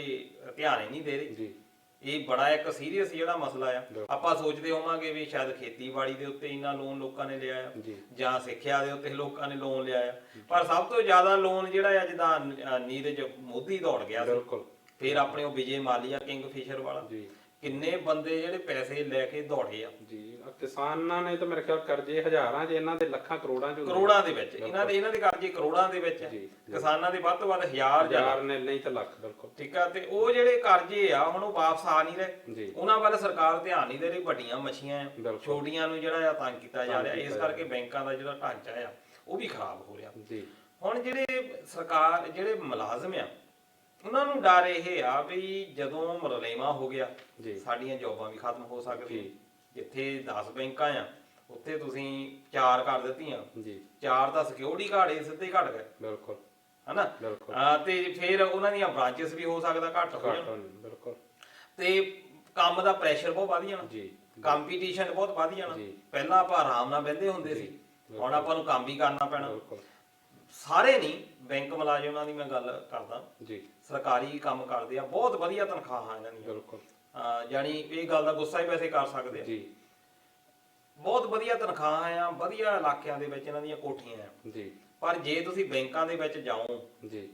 ਧਿਆਨ ਹੀ ਨਹੀਂ ਦੇ ਰਹੀ ਜੀ। ਇਹ ਬੜਾ ਇੱਕ ਸੀਰੀਅਸ ਜਿਹੜਾ ਮਸਲਾ ਆ। ਆਪਾਂ ਸੋਚਦੇ ਹੋਵਾਂਗੇ ਵੀ ਸ਼ਾਇਦ ਖੇਤੀਬਾੜੀ ਦੇ ਉੱਤੇ ਇੰਨਾ ਲੋਨ ਲੋਕਾਂ ਨੇ ਲਿਆ ਆ ਜਾਂ ਸਿੱਖਿਆ ਦੇ ਉੱਤੇ ਲੋਕਾਂ ਨੇ ਲੋਨ ਲਿਆ ਆ, ਪਰ ਸਭ ਤੋਂ ਜ਼ਿਆਦਾ ਲੋਨ ਜਿਹੜਾ ਆ ਜਿੱਦਾਂ ਨੀਰਜ ਮੋਦੀ ਦੌੜ ਗਿਆ ਸੀ, ਫਿਰ ਆਪਣੇ ਉਹ ਵਿਜੇ ਮਾਲੀਆ ਕਿੰਗ ਫਿਸ਼ਰ ਵਾਲਾ, ਕਿੰਨੇ ਬੰਦੇ ਜਿਹੜੇ ਪੈਸੇ ਲੈ ਕੇ ਦੌੜੇ ਆ ਜੀ। ਕਿਸਾਨਾਂ ਨੇ ਤਾਂ ਮੇਰੇ ਖਿਆਲ ਕਰਜ਼ੇ ਹਜ਼ਾਰਾਂ 'ਚ, ਇਹਨਾਂ ਦੇ ਲੱਖਾਂ ਕਰੋੜਾਂ ਦੇ ਵਿੱਚ ਇਹਨਾਂ ਦੇ ਕਰਜ਼ੇ ਕਰੋੜਾਂ ਦੇ ਵਿੱਚ, ਕਿਸਾਨਾਂ ਦੇ ਵੱਧ ਤੋਂ ਵੱਧ ਹਜ਼ਾਰ ਨੇ ਨਹੀਂ ਤਾਂ ਲੱਖ। ਬਿਲਕੁਲ ਠੀਕ ਆ। ਤੇ ਉਹ ਜਿਹੜੇ ਕਰਜ਼ੇ ਆ ਹੁਣ ਉਹ ਵਾਪਸ ਆ ਨਹੀਂ ਰਹੇ, ਉਹਨਾਂ ਵੱਲ ਸਰਕਾਰ ਧਿਆਨ ਨਹੀਂ ਦੇ ਰਹੀ। ਵੱਡੀਆਂ ਮੱਛੀਆਂ ਆ, ਛੋਟੀਆਂ ਨੂੰ ਜਿਹੜਾ ਆ ਤੰਗ ਕੀਤਾ ਜਾ ਰਿਹਾ, ਇਸ ਕਰਕੇ ਬੈਂਕਾਂ ਦਾ ਜਿਹੜਾ ਢਾਂਚਾ ਆ ਉਹ ਵੀ ਖਰਾਬ ਹੋ ਰਿਹਾ। ਹੁਣ ਜਿਹੜੇ ਮੁਲਾਜ਼ਮ ਆ ਉਹਨਾਂ ਨੂੰ ਡਰ ਇਹ ਆ ਵੀ ਜਦੋਂ ਰਲੇਵਾਂ ਹੋ ਗਿਆ ਸਾਡੀਆਂ ਜੌਬਾਂ ਵੀ ਖਤਮ ਹੋ ਸਕਦੀਆਂ। ਜਿੱਥੇ 10 ਬੈਂਕਾਂ ਆ ਉੱਥੇ ਤੁਸੀਂ 4 ਕਰ ਦਿੱਤੀਆਂ, 4 ਤਾਂ ਸਿਕਿਉਰਿਟੀ ਗਾਰਡ ਸਿੱਧੇ ਘਟ ਗਏ। ਬਿਲਕੁਲ ਹਨਾ। ਤੇ ਫਿਰ ਉਹਨਾਂ ਦੀਆਂ ਬ੍ਰਾਂਚਸ ਵੀ ਹੋ ਸਕਦਾ ਘੱਟ ਹੋ ਜਾਣ। ਬਿਲਕੁਲ। ਤੇ ਕੰਮ ਦਾ ਪ੍ਰੈਸ਼ਰ ਬਹੁਤ ਵਧ ਜਾਣਾ, ਕੰਪੀਟੀਸ਼ਨ ਬਹੁਤ ਵਧ ਜਾਣਾ। ਪਹਿਲਾਂ ਆਪਾਂ ਆਰਾਮ ਨਾਲ ਬਹਿੰਦੇ ਹੁੰਦੇ ਸੀ, ਹੁਣ ਆਪਾਂ ਨੂੰ ਕੰਮ ਵੀ ਕਰਨਾ ਪੈਣਾ। ਸਾਰੇ ਨਹੀਂ, ਬੈਂਕ ਮੁਲਾਜ਼ਮਾਂ ਦੀ ਮੈਂ ਗੱਲ ਕਰਦਾ ਜੀ, ਸਰਕਾਰੀ ਕੰਮ ਕਰਦੇ ਆ, ਬਹੁਤ ਵਧੀਆ ਤਨਖਾਹਾਂ ਇਹਨਾਂ ਦੀਆਂ। ਬਿਲਕੁਲ। ਜਾਨੀ ਇਹ ਗੱਲ ਦਾ ਗੁੱਸਾ ਹੀ ਵੈਸੇ ਕਰ ਸਕਦੇ ਆ ਜੀ, ਬਹੁਤ ਵਧੀਆ ਤਨਖਾਹਾਂ ਆ, ਵਧੀਆ ਇਲਾਕਿਆਂ ਦੇ ਵਿੱਚ ਇਹਨਾਂ ਦੀਆਂ ਕੋਠੀਆਂ ਆ ਜੀ। ਪਰ ਜੇ ਤੁਸੀਂ ਬੈਂਕਾਂ ਦੇ ਵਿੱਚ ਜਾਓ ਜੀ,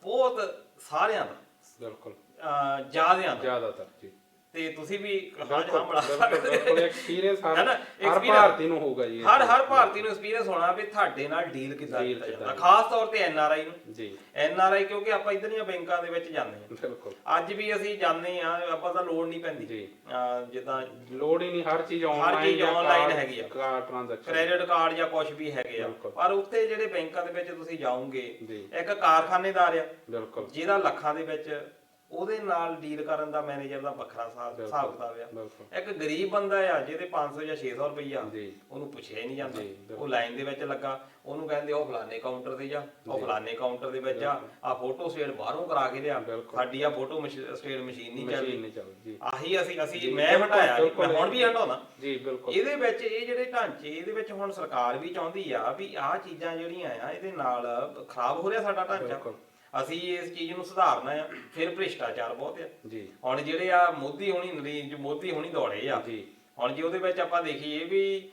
ਬਹੁਤ ਸਾਰਿਆਂ ਦਾ, ਬਿਲਕੁਲ ਜ਼ਿਆਦਾਤਰ ਜੀ, ਤੇ ਤੁਸੀਂ ਵੀ ਬੜਾ ਐਕਸਪੀਰੀਅੰਸ ਹਰ ਭਾਰਤੀ ਨੂੰ ਹੋਊਗਾ ਜੀ, ਹਰ ਭਾਰਤੀ ਨੂੰ ਐਕਸਪੀਰੀਅੰਸ ਹੋਣਾ ਵੀ ਤੁਹਾਡੇ ਨਾਲ ਡੀਲ ਕਿੱਦਾਂ ਕੀਤਾ ਜਾਂਦਾ, ਖਾਸ ਤੌਰ ਤੇ ਐਨਆਰਆਈ ਨੂੰ ਜੀ। ਐਨਆਰਆਈ ਕਿਉਂਕਿ ਆਪਾਂ ਇਧਰ ਦੀਆਂ ਬੈਂਕਾਂ ਦੇ ਵਿੱਚ ਜਾਂਦੇ ਹਾਂ, ਬਿਲਕੁਲ ਅੱਜ ਵੀ ਅਸੀਂ ਜਾਂਦੇ ਆ, ਆਪਾਂ ਤਾਂ ਲੋੜ ਨਹੀਂ ਪੈਂਦੀ ਜੀ, ਜਿੱਦਾਂ ਲੋੜ ਹੀ ਨਹੀਂ, ਹਰ ਚੀਜ਼ ਆਨਲਾਈਨ ਹੈਗੀ ਆ, ਕ੍ਰੈਡਿਟ ਕਾਰਡ ਜਾਂ ਕੁਝ ਵੀ ਹੈਗੇ ਆ। ਪਰ ਉੱਥੇ ਜਿਹੜੇ ਬੈਂਕਾਂ ਦੇ ਵਿੱਚ ਤੁਸੀਂ ਜਾਓਗੇ, ਇੱਕ ਕਾਰਖਾਨੇਦਾਰ ਆ ਬਿਲਕੁਲ ਜਿਹਦਾ ਲੱਖਾਂ ਦੇ ਵਿੱਚ, ਉਹਦੇ ਨਾਲ ਡੀਲ ਕਰਨ ਦਾ ਮੈਨੇਜਰ ਦਾ ਵੱਖਰਾ ਹਿਸਾਬ ਕਿਤਾਬ ਆ। ਇੱਕ ਗਰੀਬ ਬੰਦਾ ਆ ਜਿਹਦੇ 500 ਜਾਂ 600 ਰੁਪਈਆ, ਉਹਨੂੰ ਪੁੱਛਿਆ ਹੀ ਨਹੀਂ ਜਾਂਦਾ, ਉਹ ਲਾਈਨ ਦੇ ਵਿੱਚ ਲੱਗਾ, ਉਹਨੂੰ ਕਹਿੰਦੇ ਉਹ ਫਲਾਣੇ ਕਾਊਂਟਰ ਤੇ ਜਾ, ਉਹ ਫਲਾਣੇ ਕਾਊਂਟਰ ਦੇ ਵਿੱਚ ਜਾ, ਆ ਫੋਟੋ ਸਟੇਟ ਬਾਹਰੋਂ ਕਰਾ ਕੇ ਲਿਆ, ਸਾਡੀ ਆ ਫੋਟੋ ਸਟੇਟ ਮਸ਼ੀਨ ਨਹੀਂ ਚੱਲਦੀ। ਆਹੀ ਅਸੀਂ ਮੈਂ ਹਟਾਇਆ, ਮੈਂ ਹੁਣ ਵੀ ਹਟਾਉਣਾ ਜੀ। ਬਿਲਕੁਲ। ਇਹਦੇ ਵਿੱਚ ਇਹ ਜਿਹੜੇ ਢਾਂਚੇ, ਇਹਦੇ ਵਿੱਚ ਹੁਣ ਸਰਕਾਰ ਵੀ ਚਾਹੁੰਦੀ ਆ ਵੀ ਆਹ ਚੀਜ਼ਾਂ ਜਿਹੜੀਆਂ ਆ ਇਹਦੇ ਨਾਲ ਖਰਾਬ ਹੋ ਰਿਹਾ ਸਾਡਾ ਢਾਂਚਾ, ਅਸੀਂ ਇਸ ਚੀਜ਼ ਨੂੰ ਸੁਧਾਰਨਾ ਆ। ਫਿਰ ਭ੍ਰਿਸ਼ਟਾਚਾਰ ਬਹੁਤ ਆ ਜੀ। ਹੁਣ ਜਿਹੜੇ ਆ ਮੋਦੀ ਹੋਣੀ ਦੌੜੇ ਆ ਜੀ, ਹੁਣ ਜੇ ਉਹਦੇ ਵਿੱਚ ਆਪਾਂ ਦੇਖੀਏ ਵੀ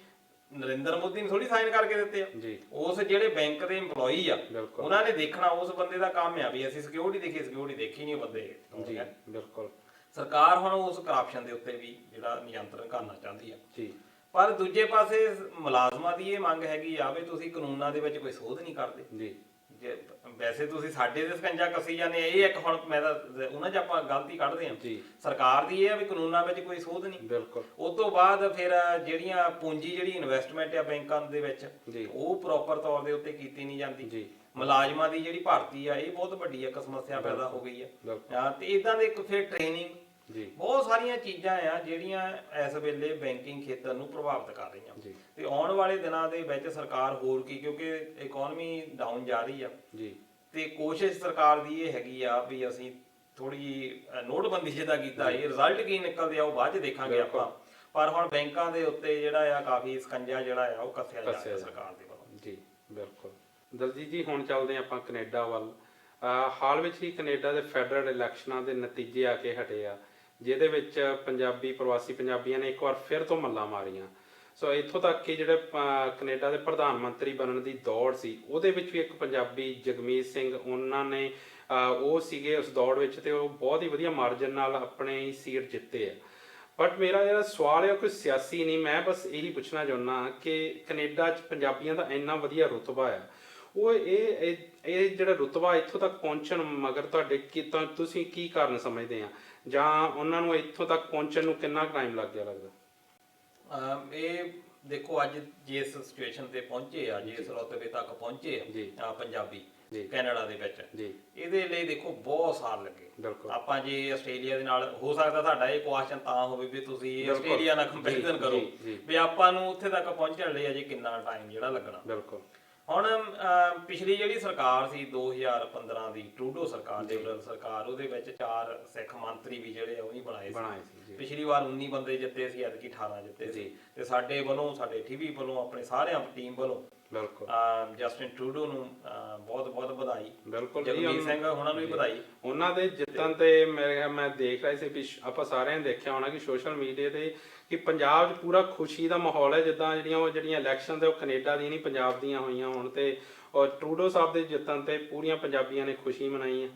ਨਰਿੰਦਰ ਮੋਦੀ ਨੇ ਥੋੜੀ ਸਾਈਨ ਕਰਕੇ ਦਿੱਤੇ ਆ ਜੀ। ਉਸ ਜਿਹੜੇ ਬੈਂਕ ਦੇ EMPLOYEE ਆ, ਉਹਨਾਂ ਨੇ ਦੇਖਣਾ, ਉਸ ਬੰਦੇ ਦਾ ਕੰਮ ਆ ਵੀ ਅਸੀਂ ਸਿਕਿਉਰਿਟੀ ਦੇਖੀ ਨਹੀਂ ਬੰਦੇ ਜੀ। ਬਿਲਕੁਲ। ਸਰਕਾਰ ਹੁਣ ਉਸ ਕਰਪਸ਼ਨ ਦੇ ਉੱਤੇ ਵੀ ਜਿਹੜਾ ਨਿਯੰਤਰਣ ਕਰਨਾ ਚਾਹੁੰਦੀ ਆ ਜੀ। ਪਰ ਦੂਜੇ ਪਾਸੇ ਮੁਲਾਜ਼ਮਾਂ ਦੀ ਇਹ ਮੰਗ ਹੈਗੀ ਆ ਵੀ ਤੁਸੀਂ ਕਾਨੂੰਨਾਂ ਦੇ ਵਿੱਚ ਕੋਈ ਸੋਧ ਨਹੀਂ ਕਰਦੇ ਜੀ। ਵੈਸੇ ਤੁਸੀਂ ਸਾਡੇ ਦੇ ਸਕੰਜਾ ਕੱਸੀ ਜਾਂਦੇ ਆ, ਇਹ ਇੱਕ ਹੁਣ ਮੈਂ ਤਾਂ ਉਹਨਾਂ 'ਚ ਆਪਾਂ ਗਲਤੀ ਕੱਢਦੇ ਆ। ਸਰਕਾਰ ਦੀ ਇਹ ਆ ਵੀ ਕਾਨੂੰਨਾਂ ਵਿੱਚ ਕੋਈ ਸੋਧ ਨਹੀਂ। ਬਿਲਕੁਲ। ਉਸ ਤੋਂ ਬਾਅਦ ਫਿਰ ਜਿਹੜੀਆਂ ਪੂੰਜੀ, ਜਿਹੜੀ ਇਨਵੈਸਟਮੈਂਟ ਆ ਬੈਂਕਾਂ ਦੇ ਵਿੱਚ, ਉਹ ਪ੍ਰੋਪਰ ਤੌਰ ਦੇ ਉੱਤੇ ਕੀਤੀ ਨਹੀਂ ਜਾਂਦੀ। ਮੁਲਾਜ਼ਮਾਂ ਦੀ ਜਿਹੜੀ ਭਰਤੀ ਆ, ਇਹ ਬਹੁਤ ਵੱਡੀ ਇੱਕ ਸਮੱਸਿਆ ਪੈਦਾ ਹੋ ਗਈ ਆ। ਤੇ ਇਦਾਂ ਦੇ ਫਿਰ ਟ੍ਰੇਨਿੰਗ, ਬਹੁਤ ਸਾਰੀਆਂ ਚੀਜ਼ਾਂ ਆ ਜਿਹੜੀਆਂ ਇਸ ਵੇਲੇ ਬੈਂਕਿੰਗ ਖੇਤਰ ਨੂੰ ਪ੍ਰਭਾਵਿਤ ਕਰ ਰਹੀਆਂ। ਤੇ ਆਉਣ ਵਾਲੇ ਦਿਨਾਂ ਦੇ ਵਿੱਚ ਸਰਕਾਰ ਹੋਰ ਕੀ, ਕਿਉਂਕਿ ਇਕਨੋਮੀ ਡਾਊਨ ਜਾ ਰਹੀ ਆ ਜੀ, ਤੇ ਕੋਸ਼ਿਸ਼ ਸਰਕਾਰ ਦੀ ਇਹ ਹੈਗੀ ਆ ਵੀ ਅਸੀਂ ਥੋੜੀ ਨੋਟਬੰਦੀ ਜਿੱਦਾਂ ਕੀਤਾ, ਇਹ ਰਿਜ਼ਲਟ ਕੀ ਨਿਕਲਦੇ ਆ ਉਹ ਬਾਅਦ ਚ ਦੇਖਾਂਗੇ ਆਪਾਂ। ਪਰ ਹੁਣ ਬੈਂਕਾਂ ਦੇ ਉੱਤੇ ਜਿਹੜਾ ਆ ਕਾਫੀ ਸਕੰਜਾ ਜਿਹੜਾ ਆ ਉਹ ਕੱਸਿਆ ਜਾ ਰਿਹਾ ਸਰਕਾਰ ਦੇ ਵੱਲੋਂ ਜੀ। ਬਿਲਕੁਲ। ਦਲਜੀਤ ਜੀ, ਹੁਣ ਚੱਲਦੇ ਆਪਾਂ ਕੈਨੇਡਾ ਵੱਲ। ਹਾਲ ਵਿੱਚ ਹੀ ਕੈਨੇਡਾ ਦੇ ਫੈਡਰਲ ਇਲੈਕਸ਼ਨਾਂ ਦੇ ਨਤੀਜੇ ਆ ਕੇ ਹਟੇ ਆ, ਜਿਹਦੇ ਵਿੱਚ ਪ੍ਰਵਾਸੀ ਪੰਜਾਬੀਆਂ ਨੇ ਇੱਕ ਵਾਰ ਫਿਰ ਤੋਂ ਮੱਲਾਂ ਮਾਰੀਆਂ। ਸੋ ਇੱਥੋਂ ਤੱਕ ਕਿ ਜਿਹੜੇ ਕੈਨੇਡਾ ਦੇ ਪ੍ਰਧਾਨ ਮੰਤਰੀ ਬਣਨ ਦੀ ਦੌੜ ਸੀ, ਉਹਦੇ ਵਿੱਚ ਵੀ ਇੱਕ ਪੰਜਾਬੀ ਜਗਮੀਤ ਸਿੰਘ, ਉਹਨਾਂ ਨੇ ਉਹ ਸੀਗੇ ਉਸ ਦੌੜ ਵਿੱਚ, ਤੇ ਉਹ ਬਹੁਤ ਹੀ ਵਧੀਆ ਮਾਰਜਨ ਨਾਲ ਆਪਣੀ ਸੀਟ ਜਿੱਤੇ ਆ। ਬਟ ਮੇਰਾ ਜਿਹੜਾ ਸਵਾਲ ਹੈ ਉਹ ਕੋਈ ਸਿਆਸੀ ਨਹੀਂ, ਮੈਂ ਬਸ ਇਹੀ ਪੁੱਛਣਾ ਚਾਹੁੰਦਾ ਕਿ ਕੈਨੇਡਾ 'ਚ ਪੰਜਾਬੀਆਂ ਦਾ ਇੰਨਾ ਵਧੀਆ ਰੁਤਬਾ ਆ, ਉਹ ਇਹ ਜਿਹੜਾ ਰੁਤਬਾ ਇੱਥੋਂ ਤੱਕ ਪਹੁੰਚਣ ਮਗਰ ਤੁਸੀਂ ਕੀ ਕਾਰਨ ਸਮਝਦੇ ਆ, ਜਾਂ ਉਹਨਾਂ ਨੂੰ ਇੱਥੋਂ ਤੱਕ ਪਹੁੰਚਣ ਨੂੰ ਕਿੰਨਾ ਟਾਈਮ ਲੱਗ ਗਿਆ ਲੱਗਦਾ? ਇਹ ਦੇਖੋ, ਅੱਜ ਜਿਸ ਸਿਚੁਏਸ਼ਨ ਤੇ ਪਹੁੰਚੇ ਆ, ਜਿਸ ਰੁਤਬੇ ਤੱਕ ਪਹੁੰਚੇ ਆ ਪੰਜਾਬੀ, ਕੈਨੇਡਾ ਦੇ ਵਿੱਚ ਜੀ ਇਹਦੇ ਲਈ ਦੇਖੋ ਬਹੁਤ ਸਾਲ ਲੱਗੇ। ਬਿਲਕੁਲ ਆਪਾਂ ਜੇ ਆਸਟ੍ਰੇਲੀਆ ਦੇ ਨਾਲ ਹੋ ਸਕਦਾ ਤੁਹਾਡਾ ਇਹ ਕੁਐਸਚਨ ਤਾਂ ਹੋਵੇ ਵੀ ਤੁਸੀਂ ਆਸਟ੍ਰੇਲੀਆ ਨਾਲ ਕੰਪੈਰੀਜ਼ਨ ਕਰੋ ਵੀ ਆਪਾਂ ਨੂੰ ਉੱਥੇ ਤੱਕ ਪਹੁੰਚਣ ਲਈ ਅਜੇ ਕਿੰਨਾ ਟਾਈਮ ਜਿਹੜਾ ਲੱਗਣਾ। ਬਿਲਕੁਲ ਹੁਣ ਪਿਛਲੀ ਜਿਹੜੀ ਸਰਕਾਰ ਸੀ 2015 ਦੀ ਟਰੂਡੋ ਸਰਕਾਰ, ਲਿਬਰਲ ਸਰਕਾਰ, ਉਹਦੇ ਵਿੱਚ 4 ਸਿੱਖ ਮੰਤਰੀ ਵੀ ਜਿਹੜੇ ਆ ਉਹ ਹੀ ਬਣਾਏ ਸੀ। ਪਿਛਲੀ ਵਾਰ 19 ਬੰਦੇ ਜਿੱਤੇ ਸੀ, ਐਤਕੀ 18 ਜਿੱਤੇ ਸੀ। ਤੇ ਸਾਡੇ ਵੱਲੋਂ, ਸਾਡੇ ਟੀਵੀ ਵੱਲੋਂ, ਆਪਣੇ ਸਾਰਿਆਂ ਟੀਮ ਵੱਲੋਂ ਬਿਲਕੁਲ ਜਸਟਿਨ ਟਰੂਡੋ ਨੂੰ ਬਹੁਤ ਬਹੁਤ ਵਧਾਈ। ਬਿਲਕੁਲ ਜਗਮੀਤ ਸਿੰਘ ਉਹਨਾਂ ਨੂੰ ਵੀ ਵਧਾਈ ਉਹਨਾਂ ਦੇ ਜਿੱਤਣ ਤੇ। ਮੈਂ ਦੇਖ ਰਿਹਾ ਸੀ ਵੀ ਆਪਾਂ ਸਾਰਿਆਂ ਨੇ ਦੇਖਿਆ ਹੋਣਾ ਕਿ ਸੋਸ਼ਲ ਮੀਡੀਆ ਤੇ ਕਿ ਪੰਜਾਬ 'ਚ ਪੂਰਾ ਖੁਸ਼ੀ ਦਾ ਮਾਹੌਲ ਹੈ, ਜਿੱਦਾਂ ਜਿਹੜੀਆਂ ਇਲੈਕਸ਼ਨ ਤੇ ਉਹ ਕੈਨੇਡਾ ਦੀਆਂ ਨਹੀਂ ਪੰਜਾਬ ਦੀਆਂ ਹੋਈਆਂ ਹੁਣ ਤੇ, ਔਰ ਟਰੂਡੋ ਸਾਹਿਬ ਦੇ ਜਿੱਤਣ ਤੇ ਪੂਰੀਆਂ ਪੰਜਾਬੀਆਂ ਨੇ ਖੁਸ਼ੀ ਮਨਾਈ ਹੈ।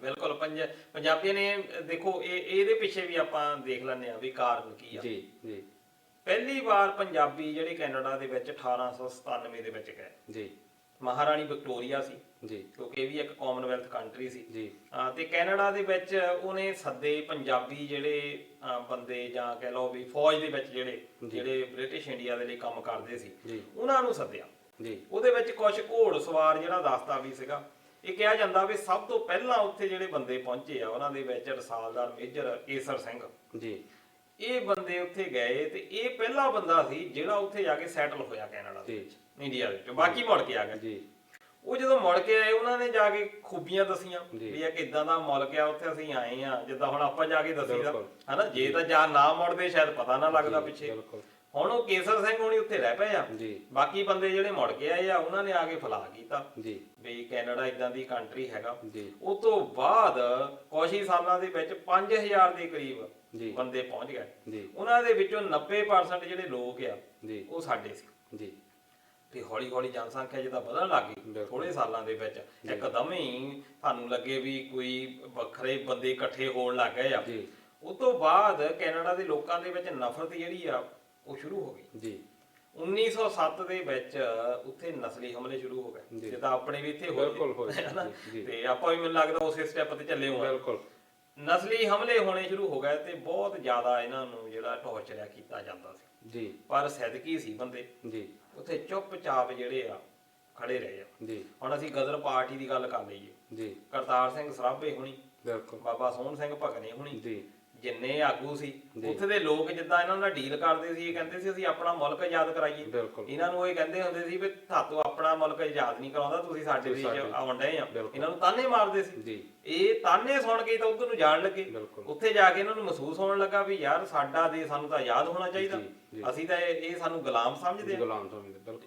ਬਿਲਕੁਲ ਪੰਜਾਬੀਆਂ ਨੇ ਦੇਖੋ ਇਹਦੇ ਪਿੱਛੇ ਵੀ ਆਪਾਂ ਦੇਖ ਲੈਂਦੇ ਆ ਵੀ ਕਾਰਨ ਕੀ ਆ। ਜੀ ਜੀ ਪਹਿਲੀ ਵਾਰ ਪੰਜਾਬੀ ਜਿਹੜੇ ਕੈਨੇਡਾ ਦੇ ਵਿੱਚ 1897 ਦੇ ਵਿੱਚ ਗਏ ਜੀ। ਮਹਾਰਾਣੀ ਵਿਕਟੋਰੀਆ ਸੀ ਜੀ, ਕਿਉਂਕਿ ਇਹ ਵੀ ਇੱਕ ਕਾਮਨਵੈਲਥ ਕੰਟਰੀ ਸੀ ਜੀ। ਤੇ ਕੈਨੇਡਾ ਦੇ ਵਿੱਚ ਉਹਨੇ ਸੱਦੇ ਪੰਜਾਬੀ ਜਿਹੜੇ ਬੰਦੇ ਜਾਂ ਕਹਿ ਲਓ ਵੀ ਫੌਜ ਦੇ ਵਿੱਚ ਜਿਹੜੇ ਬ੍ਰਿਟਿਸ਼ ਇੰਡੀਆ ਦੇ ਲਈ ਕੰਮ ਕਰਦੇ ਸੀ ਉਹਨਾਂ ਨੂੰ ਸੱਦਿਆ ਜੀ। ਉਹਦੇ ਵਿੱਚ ਕੁਝ ਘੋੜ ਸਵਾਰ ਜਿਹੜਾ ਦਸਤਾ ਵੀ ਸੀਗਾ। ਇਹ ਕਿਹਾ ਜਾਂਦਾ ਵੀ ਸਭ ਤੋਂ ਪਹਿਲਾਂ ਉੱਥੇ ਜਿਹੜੇ ਬੰਦੇ ਪਹੁੰਚੇ ਆ ਉਹਨਾਂ ਦੇ ਵਿੱਚ ਰਸਾਲਦਾਰ ਮੇਜਰ ਕੇਸਰ ਸਿੰਘ ਜੀ। ਇਹ ਬੰਦੇ ਉੱਥੇ ਗਏ ਤੇ ਇਹ ਪਹਿਲਾ ਬੰਦਾ ਸੀ ਜਿਹੜਾ ਉੱਥੇ ਜਾ ਕੇ ਸੈਟਲ ਹੋਇਆ ਕੈਨੇਡਾ ਦੇ ਵਿੱਚ, ਇੰਡੀਆ ਦੇ ਵਿੱਚ। ਬਾਕੀ ਮੁੜ ਕੇ ਆ ਗਏ ਜੀ। ਉਹ ਜਦੋਂ ਮੁੜ ਕੇ ਆਏ ਉਹਨਾਂ ਨੇ ਜਾ ਕੇ ਖੂਬੀਆਂ ਦਸੀਆਂ ਵੀ ਇਹ ਕਿਦਾਂ ਦਾ ਮੁਲਕ ਆ, ਉੱਥੇ ਅਸੀਂ ਆਏ ਆ, ਜਿੱਦਾਂ ਹੁਣ ਆਪਾਂ ਜਾ ਕੇ ਦਸੀਦਾ ਹਨਾ। ਜੇ ਤਾਂ ਜਾਂ ਨਾ ਮੁੜਦੇ ਸ਼ਾਇਦ ਪਤਾ ਨਾ ਲੱਗਦਾ ਪਿੱਛੇ। ਹੁਣ ਉਹ ਕੇਸਰ ਸਿੰਘ ਹੋਣੀ ਉੱਥੇ ਰਹਿ ਪਏ ਆ, ਬਾਕੀ ਬੰਦੇ ਜਿਹੜੇ ਮੁੜ ਕੇ ਆਏ ਆ ਉਹਨਾਂ ਨੇ ਆ ਕੇ ਫਲਾ ਕੀਤਾ ਵੀ ਕੈਨੇਡਾ ਇਦਾਂ ਦੀ ਕੰਟਰੀ ਹੈਗਾ। ਉਸ ਤੋਂ ਬਾਅਦ ਕੁਝ ਹੀ ਸਾਲਾਂ ਦੇ ਵਿੱਚ 5000 ਦੇ ਕਰੀਬ ਬੰਦੇ ਪਹੁੰਚ ਗਏ। ਉਹਨਾਂ ਦੇ ਵਿੱਚੋਂ 90% ਜਿਹੜੇ ਲੋਕ ਆ ਉਹ ਸਾਡੇ ਸੀ। ਤੇ ਹੌਲੀ ਹੌਲੀ ਜਨਸੰਖਿਆ ਜਿੱਦਾਂ ਵਧਣ ਲੱਗ ਗਈ ਥੋੜੇ ਸਾਲਾਂ ਦੇ ਵਿੱਚ, ਇੱਕਦਮ ਹੀ ਤੁਹਾਨੂੰ ਲੱਗੇ ਵੀ ਕੋਈ ਵੱਖਰੇ ਬੰਦੇ ਇਕੱਠੇ ਹੋਣ ਲੱਗ ਗਏ ਆ। ਉਸ ਤੋਂ ਬਾਅਦ ਕੈਨੇਡਾ ਦੇ ਲੋਕਾਂ ਦੇ ਵਿੱਚ ਨਫ਼ਰਤ ਜਿਹੜੀ ਆ ਉਹ ਸ਼ੁਰੂ ਹੋ ਗਈ। 1907 ਦੇ ਵਿੱਚ ਉੱਥੇ ਨਸਲੀ ਹਮਲੇ ਸ਼ੁਰੂ ਹੋ ਗਏ, ਜਿੱਦਾਂ ਆਪਣੇ ਵੀ ਇੱਥੇ ਹੋਏ ਤੇ ਆਪਾਂ ਵੀ ਮੈਨੂੰ ਲੱਗਦਾ ਉਸੇ ਸਟੈਪ ਤੇ ਚੱਲੇ ਹੋਏ। ਨਸਲੀ ਹਮਲੇ ਹੋਣੇ ਸ਼ੁਰੂ ਹੋ ਗਏ ਤੇ ਬਹੁਤ ਜ਼ਿਆਦਾ ਇਹਨਾਂ ਨੂੰ ਜਿਹੜਾ ਟੌਰਚਰ ਕੀਤਾ ਜਾਂਦਾ ਸੀ। ਪਰ ਸਦਕੀ ਸੀ ਬੰਦੇ ਉੱਥੇ ਚੁੱਪਚਾਪ ਜਿਹੜੇ ਆ ਖੜੇ ਰਹੇ ਆ। ਹੁਣ ਅਸੀਂ ਗਦਰ ਪਾਰਟੀ ਦੀ ਗੱਲ ਕਰ ਲਈਏ, ਕਰਤਾਰ ਸਿੰਘ ਸਰਾਭੇ ਹੁਣੀ, ਬਾਬਾ ਸੋਹਣ ਸਿੰਘ ਭਗਨੇ ਹੁਣੀ, ਜਿੰਨੇ ਆਗੂ ਸੀ ਉੱਥੇ ਦੇ ਲੋਕ ਜਿੱਦਾਂ ਇਹਨਾਂ ਨਾਲ ਡੀਲ ਕਰਦੇ ਸੀ, ਇਹ ਕਹਿੰਦੇ ਸੀ ਅਸੀਂ ਆਪਣਾ ਮੁਲਕ ਆਜ਼ਾਦ ਕਰਾਈਏ। ਇਹਨਾਂ ਨੂੰ ਇਹ ਕਹਿੰਦੇ ਹੁੰਦੇ ਸੀ ਵੀ ਤੁਹਾਨੂੰ ਆਪਣਾ ਮੁਲਕ ਆਜ਼ਾਦ ਨਹੀਂ ਕਰਾਉਂਦਾ, ਤੁਸੀਂ ਸਾਡੇ ਦੇਸ਼ ਆਉਣ ਡਏ ਆ। ਇਹਨਾਂ ਨੂੰ ਤਾਨੇ ਮਾਰਦੇ ਸੀ। ਇਹ ਤਾਨੇ ਸੁਣ ਕੇ ਤਾਂ ਉਧਰ ਨੂੰ ਜਾਣ ਲੱਗੇ। ਉੱਥੇ ਜਾ ਕੇ ਇਹਨਾਂ ਨੂੰ ਮਹਿਸੂਸ ਹੋਣ ਲੱਗਾ ਵੀ ਯਾਰ ਸਾਡਾ ਦੇਸ਼ ਸਾਨੂੰ ਤਾਂ ਆਜ਼ਾਦ ਹੋਣਾ ਚਾਹੀਦਾ, ਅਸੀਂ ਤਾਂ ਇਹ ਸਾਨੂੰ ਗੁਲਾਮ ਸਮਝਦੇ ਆ।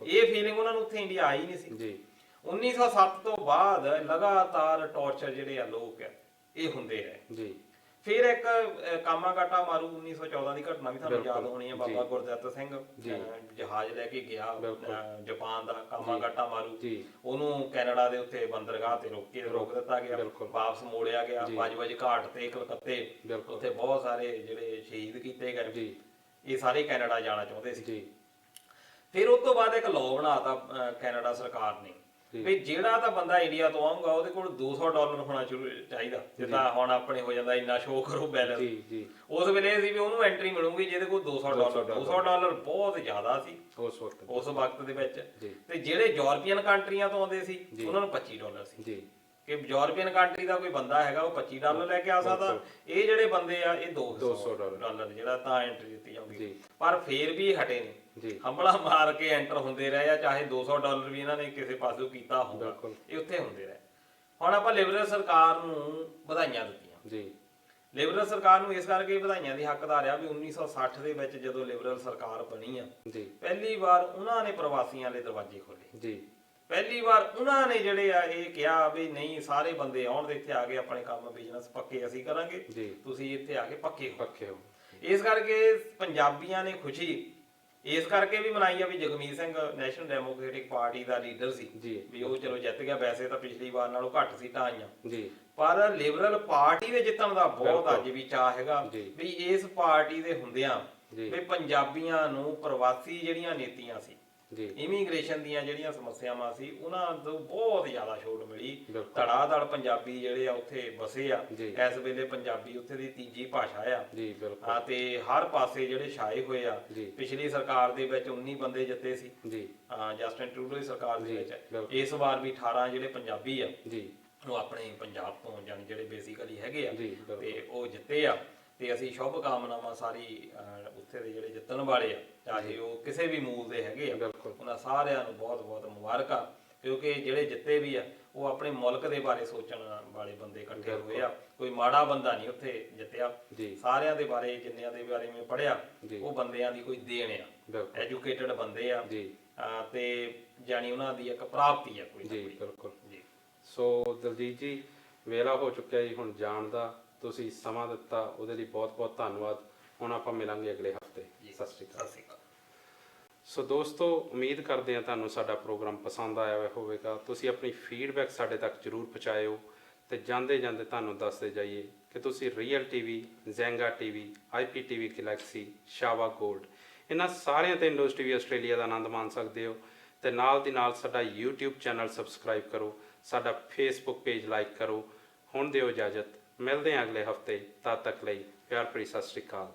ਇਹ ਫੀਲਿੰਗ ਉਹਨਾਂ ਨੂੰ ਉੱਥੇ ਇੰਡੀਆ ਆਈ ਨਹੀਂ ਸੀ। 1907 ਤੋਂ ਬਾਅਦ ਲਗਾਤਾਰ ਟੌਰਚਰ ਜਿਹੜੇ ਆ ਲੋਕ ਆ ਇਹ ਹੁੰਦੇ ਰਹੇ। ਫਿਰ ਇੱਕ ਕਾਮਾਗਾਟਾ ਮਾਰੂ 1914 ਦੀ ਘਟਨਾ ਵੀ ਤੁਹਾਨੂੰ ਯਾਦ ਹੋਣੀ ਹੈ। ਬਾਬਾ ਗੁਰਦਿੱਤ ਸਿੰਘ ਜਹਾਜ਼ ਲੈ ਕੇ ਗਿਆ ਜਾਪਾਨ ਦਾ, ਕਾਮਾਗਾਟਾ ਮਾਰੂ, ਉਹਨੂੰ ਕੈਨੇਡਾ ਦੇ ਉੱਤੇ ਬੰਦਰਗਾਹ ਤੇ ਰੋਕ ਦਿੱਤਾ ਗਿਆ, ਵਾਪਸ ਮੋੜਿਆ ਗਿਆ। ਵਜ ਘਾਟ ਤੇ ਕਲਕੱਤੇ ਉੱਥੇ ਬਹੁਤ ਸਾਰੇ ਜਿਹੜੇ ਸ਼ਹੀਦ ਕੀਤੇ ਗਏ। ਇਹ ਸਾਰੇ ਕੈਨੇਡਾ ਜਾਣਾ ਚਾਹੁੰਦੇ ਸੀ। ਫਿਰ ਉਸ ਤੋਂ ਬਾਅਦ ਇੱਕ ਲਾਅ ਬਣਾਤਾ ਕੈਨੇਡਾ ਸਰਕਾਰ ਨੇ ਵੀ ਜਿਹੜਾ ਤਾਂ ਬੰਦਾ ਇੰਡੀਆ ਤੋਂ ਆਊਗਾ ਉਹਦੇ ਕੋਲ $200 ਹੋਣਾ ਚਾਹੀਦਾ, ਜਿੱਦਾਂ ਹੁਣ ਆਪਣੇ ਹੋ ਜਾਂਦਾ ਇੰਨਾ ਸ਼ੋਅ ਕਰੋ ਬੈਲੈਂਸ। ਉਸ ਵੇਲੇ ਸੀ ਵੀ ਉਹਨੂੰ ਐਂਟਰੀ ਮਿਲੂਗੀ ਜਿਹਦੇ ਕੋਲ $200। $200 ਬਹੁਤ ਜ਼ਿਆਦਾ ਸੀ ਉਸ ਵਕਤ ਦੇ ਵਿੱਚ। ਤੇ ਜਿਹੜੇ ਯੂਰਪੀਅਨ ਕੰਟਰੀਆਂ ਤੋਂ ਆਉਂਦੇ ਸੀ ਉਹਨਾਂ ਨੂੰ $25 ਸੀ ਕਿ ਯੂਰਪੀਅਨ ਕੰਟਰੀ ਦਾ ਕੋਈ ਬੰਦਾ ਹੈਗਾ ਉਹ $25 ਲੈ ਕੇ ਆ ਸਕਦਾ। ਇਹ ਜਿਹੜੇ ਬੰਦੇ ਆ ਇਹ $200 ਜਿਹੜਾ ਤਾਂ ਐਂਟਰੀ ਦਿੱਤੀ ਜਾਂਦੀ। ਪਰ ਫੇਰ ਵੀ ਹਟੇ ਨੇ, ਹੰਬਲਾ ਮਾਰ ਕੇ ਐਂਟਰ ਹੁੰਦੇ ਰਹੇ ਆ, ਚਾਹੇ $200 ਵੀ ਇਹਨਾਂ ਨੇ ਕਿਸੇ ਪਾਸੋਂ ਕੀਤਾ ਹੋਊਗਾ, ਇਹ ਉੱਥੇ ਹੁੰਦੇ ਰਹੇ। ਹੁਣ ਆਪਾਂ ਲਿਬਰਲ ਸਰਕਾਰ ਨੂੰ ਵਧਾਈਆਂ ਦਿੱਤੀਆਂ। ਲਿਬਰਲ ਸਰਕਾਰ ਨੂੰ ਇਸ ਕਰਕੇ ਵਧਾਈਆਂ ਦੀ ਹੱਕਦਾਰ ਆ ਵੀ 1960 ਦੇ ਵਿੱਚ ਜਦੋਂ ਲਿਬਰਲ ਸਰਕਾਰ ਬਣੀ ਆ, ਪਹਿਲੀ ਵਾਰ ਉਹਨਾਂ ਨੇ ਪ੍ਰਵਾਸੀਆਂ ਲਈ ਦਰਵਾਜ਼ੇ ਖੋਲੇ। ਪਹਿਲੀ ਵਾਰ ਉਹਨਾਂ ਨੇ ਜਿਹੜੇ ਆ ਇਹ ਕਿਹਾ ਵੀ ਨਹੀਂ ਸਾਰੇ ਬੰਦੇ ਆਉਣ ਦੇ ਇੱਥੇ ਆ ਕੇ ਆਪਣੇ ਕੰਮ ਬਿਜ਼ਨਸ ਪੱਕੇ ਅਸੀਂ ਕਰਾਂਗੇ, ਤੁਸੀਂ ਇੱਥੇ ਆ ਕੇ ਪੱਕੇ ਹੋ। ਇਸ ਕਰਕੇ ਪੰਜਾਬੀਆਂ ਨੇ ਖੁਸ਼ੀ ਇਸ ਕਰਕੇ ਵੀ ਮਨਾਈ ਆ ਵੀ Jagmeet Singh National Democratic Party ਦਾ ਲੀਡਰ ਸੀ ਵੀ ਉਹ ਚਲੋ ਜਿੱਤ ਗਿਆ। ਵੈਸੇ ਤਾਂ ਪਿਛਲੀ ਵਾਰ ਨਾਲੋਂ ਘੱਟ ਸੀਟਾਂ ਆਈਆਂ, ਪਰ ਲਿਬਰਲ ਪਾਰਟੀ ਦੇ ਜਿੱਤਣ ਦਾ ਬਹੁਤ ਅੱਜ ਵੀ ਚਾਅ ਹੈਗਾ ਵੀ ਇਸ ਪਾਰਟੀ ਦੇ ਹੁੰਦਿਆਂ ਵੀ ਪੰਜਾਬੀਆਂ ਨੂੰ ਪ੍ਰਵਾਸੀ ਜਿਹੜੀਆਂ ਨੀਤੀਆਂ ਸੀ ਸੀ। ਇਮੀਗ੍ਰੇਸ਼ਨ ਦੀਆਂ ਜਿਹੜੀਆਂ ਸਮੱਸਿਆਵਾਂ ਸੀ ਉਹਨਾਂ ਤੋਂ ਬਹੁਤ ਜ਼ਿਆਦਾ ਛੋਟ ਮਿਲੀ। ਬਿਲਕੁਲ। ਧੜਾਧੜ ਪੰਜਾਬੀ ਜਿਹੜੇ ਆ ਉੱਥੇ ਵਸੇ ਆ। ਜੀ। ਇਸ ਵੇਲੇ ਪੰਜਾਬੀ ਉੱਥੇ ਦੀ ਤੀਜੀ ਭਾਸ਼ਾ ਆ। ਜੀ ਬਿਲਕੁਲ। ਤੇ ਹਰ ਪਾਸੇ ਜਿਹੜੇ ਛਾਏ ਹੋਏ ਆ। ਜੀ। ਪਿਛਲੀ ਸਰਕਾਰ ਦੇ ਵਿੱਚ 19 ਬੰਦੇ ਜਿੱਤੇ ਸੀ ਜੀ। ਜਸਟਿਨ ਟਰੂਡੋ ਦੀ ਸਰਕਾਰ ਦੇ ਵਿੱਚ। ਬਿਲਕੁਲ। ਇਸ ਵਾਰ ਵੀ 18 ਜਿਹੜੇ ਪੰਜਾਬੀ ਆ ਜੀ ਉਹ ਆਪਣੇ ਪੰਜਾਬ ਤੋਂ ਜਾਣੀ ਜਿਹੜੇ ਬੇਸਿਕਲੀ ਹੈਗੇ ਆ ਜੀ ਬਿਲਕੁਲ। ਤੇ ਉਹ ਜਿੱਤੇ ਆ। ਤੇ ਅਸੀਂ ਸ਼ੁਭ ਕਾਮਨਾਵਾਂ ਸਾਰੀ ਉੱਥੇ ਦੇ ਜਿਹੜੇ ਜਿੱਤਣ ਵਾਲੇ ਆ, ਚਾਹੇ ਉਹ ਕਿਸੇ ਵੀ ਮੂਲ ਦੇ ਹੈਗੇ ਆ, ਬਿਲਕੁਲ। ਉਹਨਾਂ ਸਾਰਿਆਂ ਨੂੰ ਬਹੁਤ ਬਹੁਤ ਮੁਬਾਰਕਾਂ। ਕਿਉਂਕਿ ਜਿਹੜੇ ਜਿੱਤੇ ਵੀ ਆ ਉਹ ਆਪਣੇ ਮੁਲਕ ਦੇ ਬਾਰੇ ਸੋਚਣ ਵਾਲੇ ਬੰਦੇ ਇਕੱਠੇ ਹੋਏ ਆ। ਕੋਈ ਮਾੜਾ ਬੰਦਾ ਨਹੀਂ ਉੱਥੇ ਜਿੱਤਿਆ। ਜੀ। ਸਾਰਿਆਂ ਦੇ ਬਾਰੇ, ਜਿੰਨਿਆਂ ਦੇ ਬਾਰੇ ਮੈਂ ਪੜ੍ਹਿਆ, ਜੀ। ਉਹ ਬੰਦਿਆਂ ਦੀ ਕੋਈ ਦੇਣ ਆ, ਬਿਲਕੁਲ। ਐਜੂਕੇਟਡ ਬੰਦੇ ਆ। ਜੀ। ਤੇ ਜਾਣੀ ਉਹਨਾਂ ਦੀ ਇੱਕ ਪ੍ਰਾਪਤੀ ਆ ਕੋਈ ਨਾ ਜੀ ਕੋਈ। ਬਿਲਕੁਲ। ਜੀ। ਸੋ ਦਲਜੀਤ ਜੀ, ਵੇਲਾ ਹੋ ਚੁੱਕਿਆ ਜੀ ਹੁਣ ਜਾਣ ਦਾ। ਤੁਸੀਂ ਸਮਾਂ ਦਿੱਤਾ ਉਹਦੇ ਲਈ ਬਹੁਤ ਬਹੁਤ ਧੰਨਵਾਦ। ਹੁਣ ਆਪਾਂ ਮਿਲਾਂਗੇ ਅਗਲੇ ਹਫਤੇ। ਸਤਿ ਸ਼੍ਰੀ ਅਕਾਲ। ਸਤਿ ਸ਼੍ਰੀ ਅਕਾਲ। ਸੋ ਦੋਸਤੋ, ਉਮੀਦ ਕਰਦੇ ਹਾਂ ਤੁਹਾਨੂੰ ਸਾਡਾ ਪ੍ਰੋਗਰਾਮ ਪਸੰਦ ਆਇਆ ਹੋਵੇਗਾ। ਤੁਸੀਂ ਆਪਣੀ ਫੀਡਬੈਕ ਸਾਡੇ ਤੱਕ ਜ਼ਰੂਰ ਪਹੁੰਚਾਇਓ ਤੇ ਜਾਂਦੇ ਜਾਂਦੇ ਤੁਹਾਨੂੰ ਦੱਸਦੇ ਜਾਈਏ ਕਿ ਤੁਸੀਂ Real TV, Zenga TV, IPTV Galaxy, Shava gold, ਇਹਨਾਂ ਸਾਰਿਆਂ ਤੇ ਇੰਡੋਜ਼ ਟੀਵੀ ਆਸਟ੍ਰੇਲੀਆ ਦਾ ਆਨੰਦ ਮਾਣ ਸਕਦੇ ਹੋ। ਤੇ ਨਾਲ ਦੀ ਨਾਲ ਸਾਡਾ YouTube ਚੈਨਲ ਸਬਸਕ੍ਰਾਈਬ ਕਰੋ, ਸਾਡਾ Facebook ਪੇਜ ਲਾਈਕ ਕਰੋ। ਹੁਣ ਦਿਓ ਇਜਾਜ਼ਤ, ਮਿਲਦੇ ਹਾਂ ਅਗਲੇ ਹਫਤੇ। ਤਦ ਤੱਕ ਲਈ ਪਿਆਰ ਭਰੀ ਸਤਿ ਸ਼੍ਰੀ ਅਕਾਲ।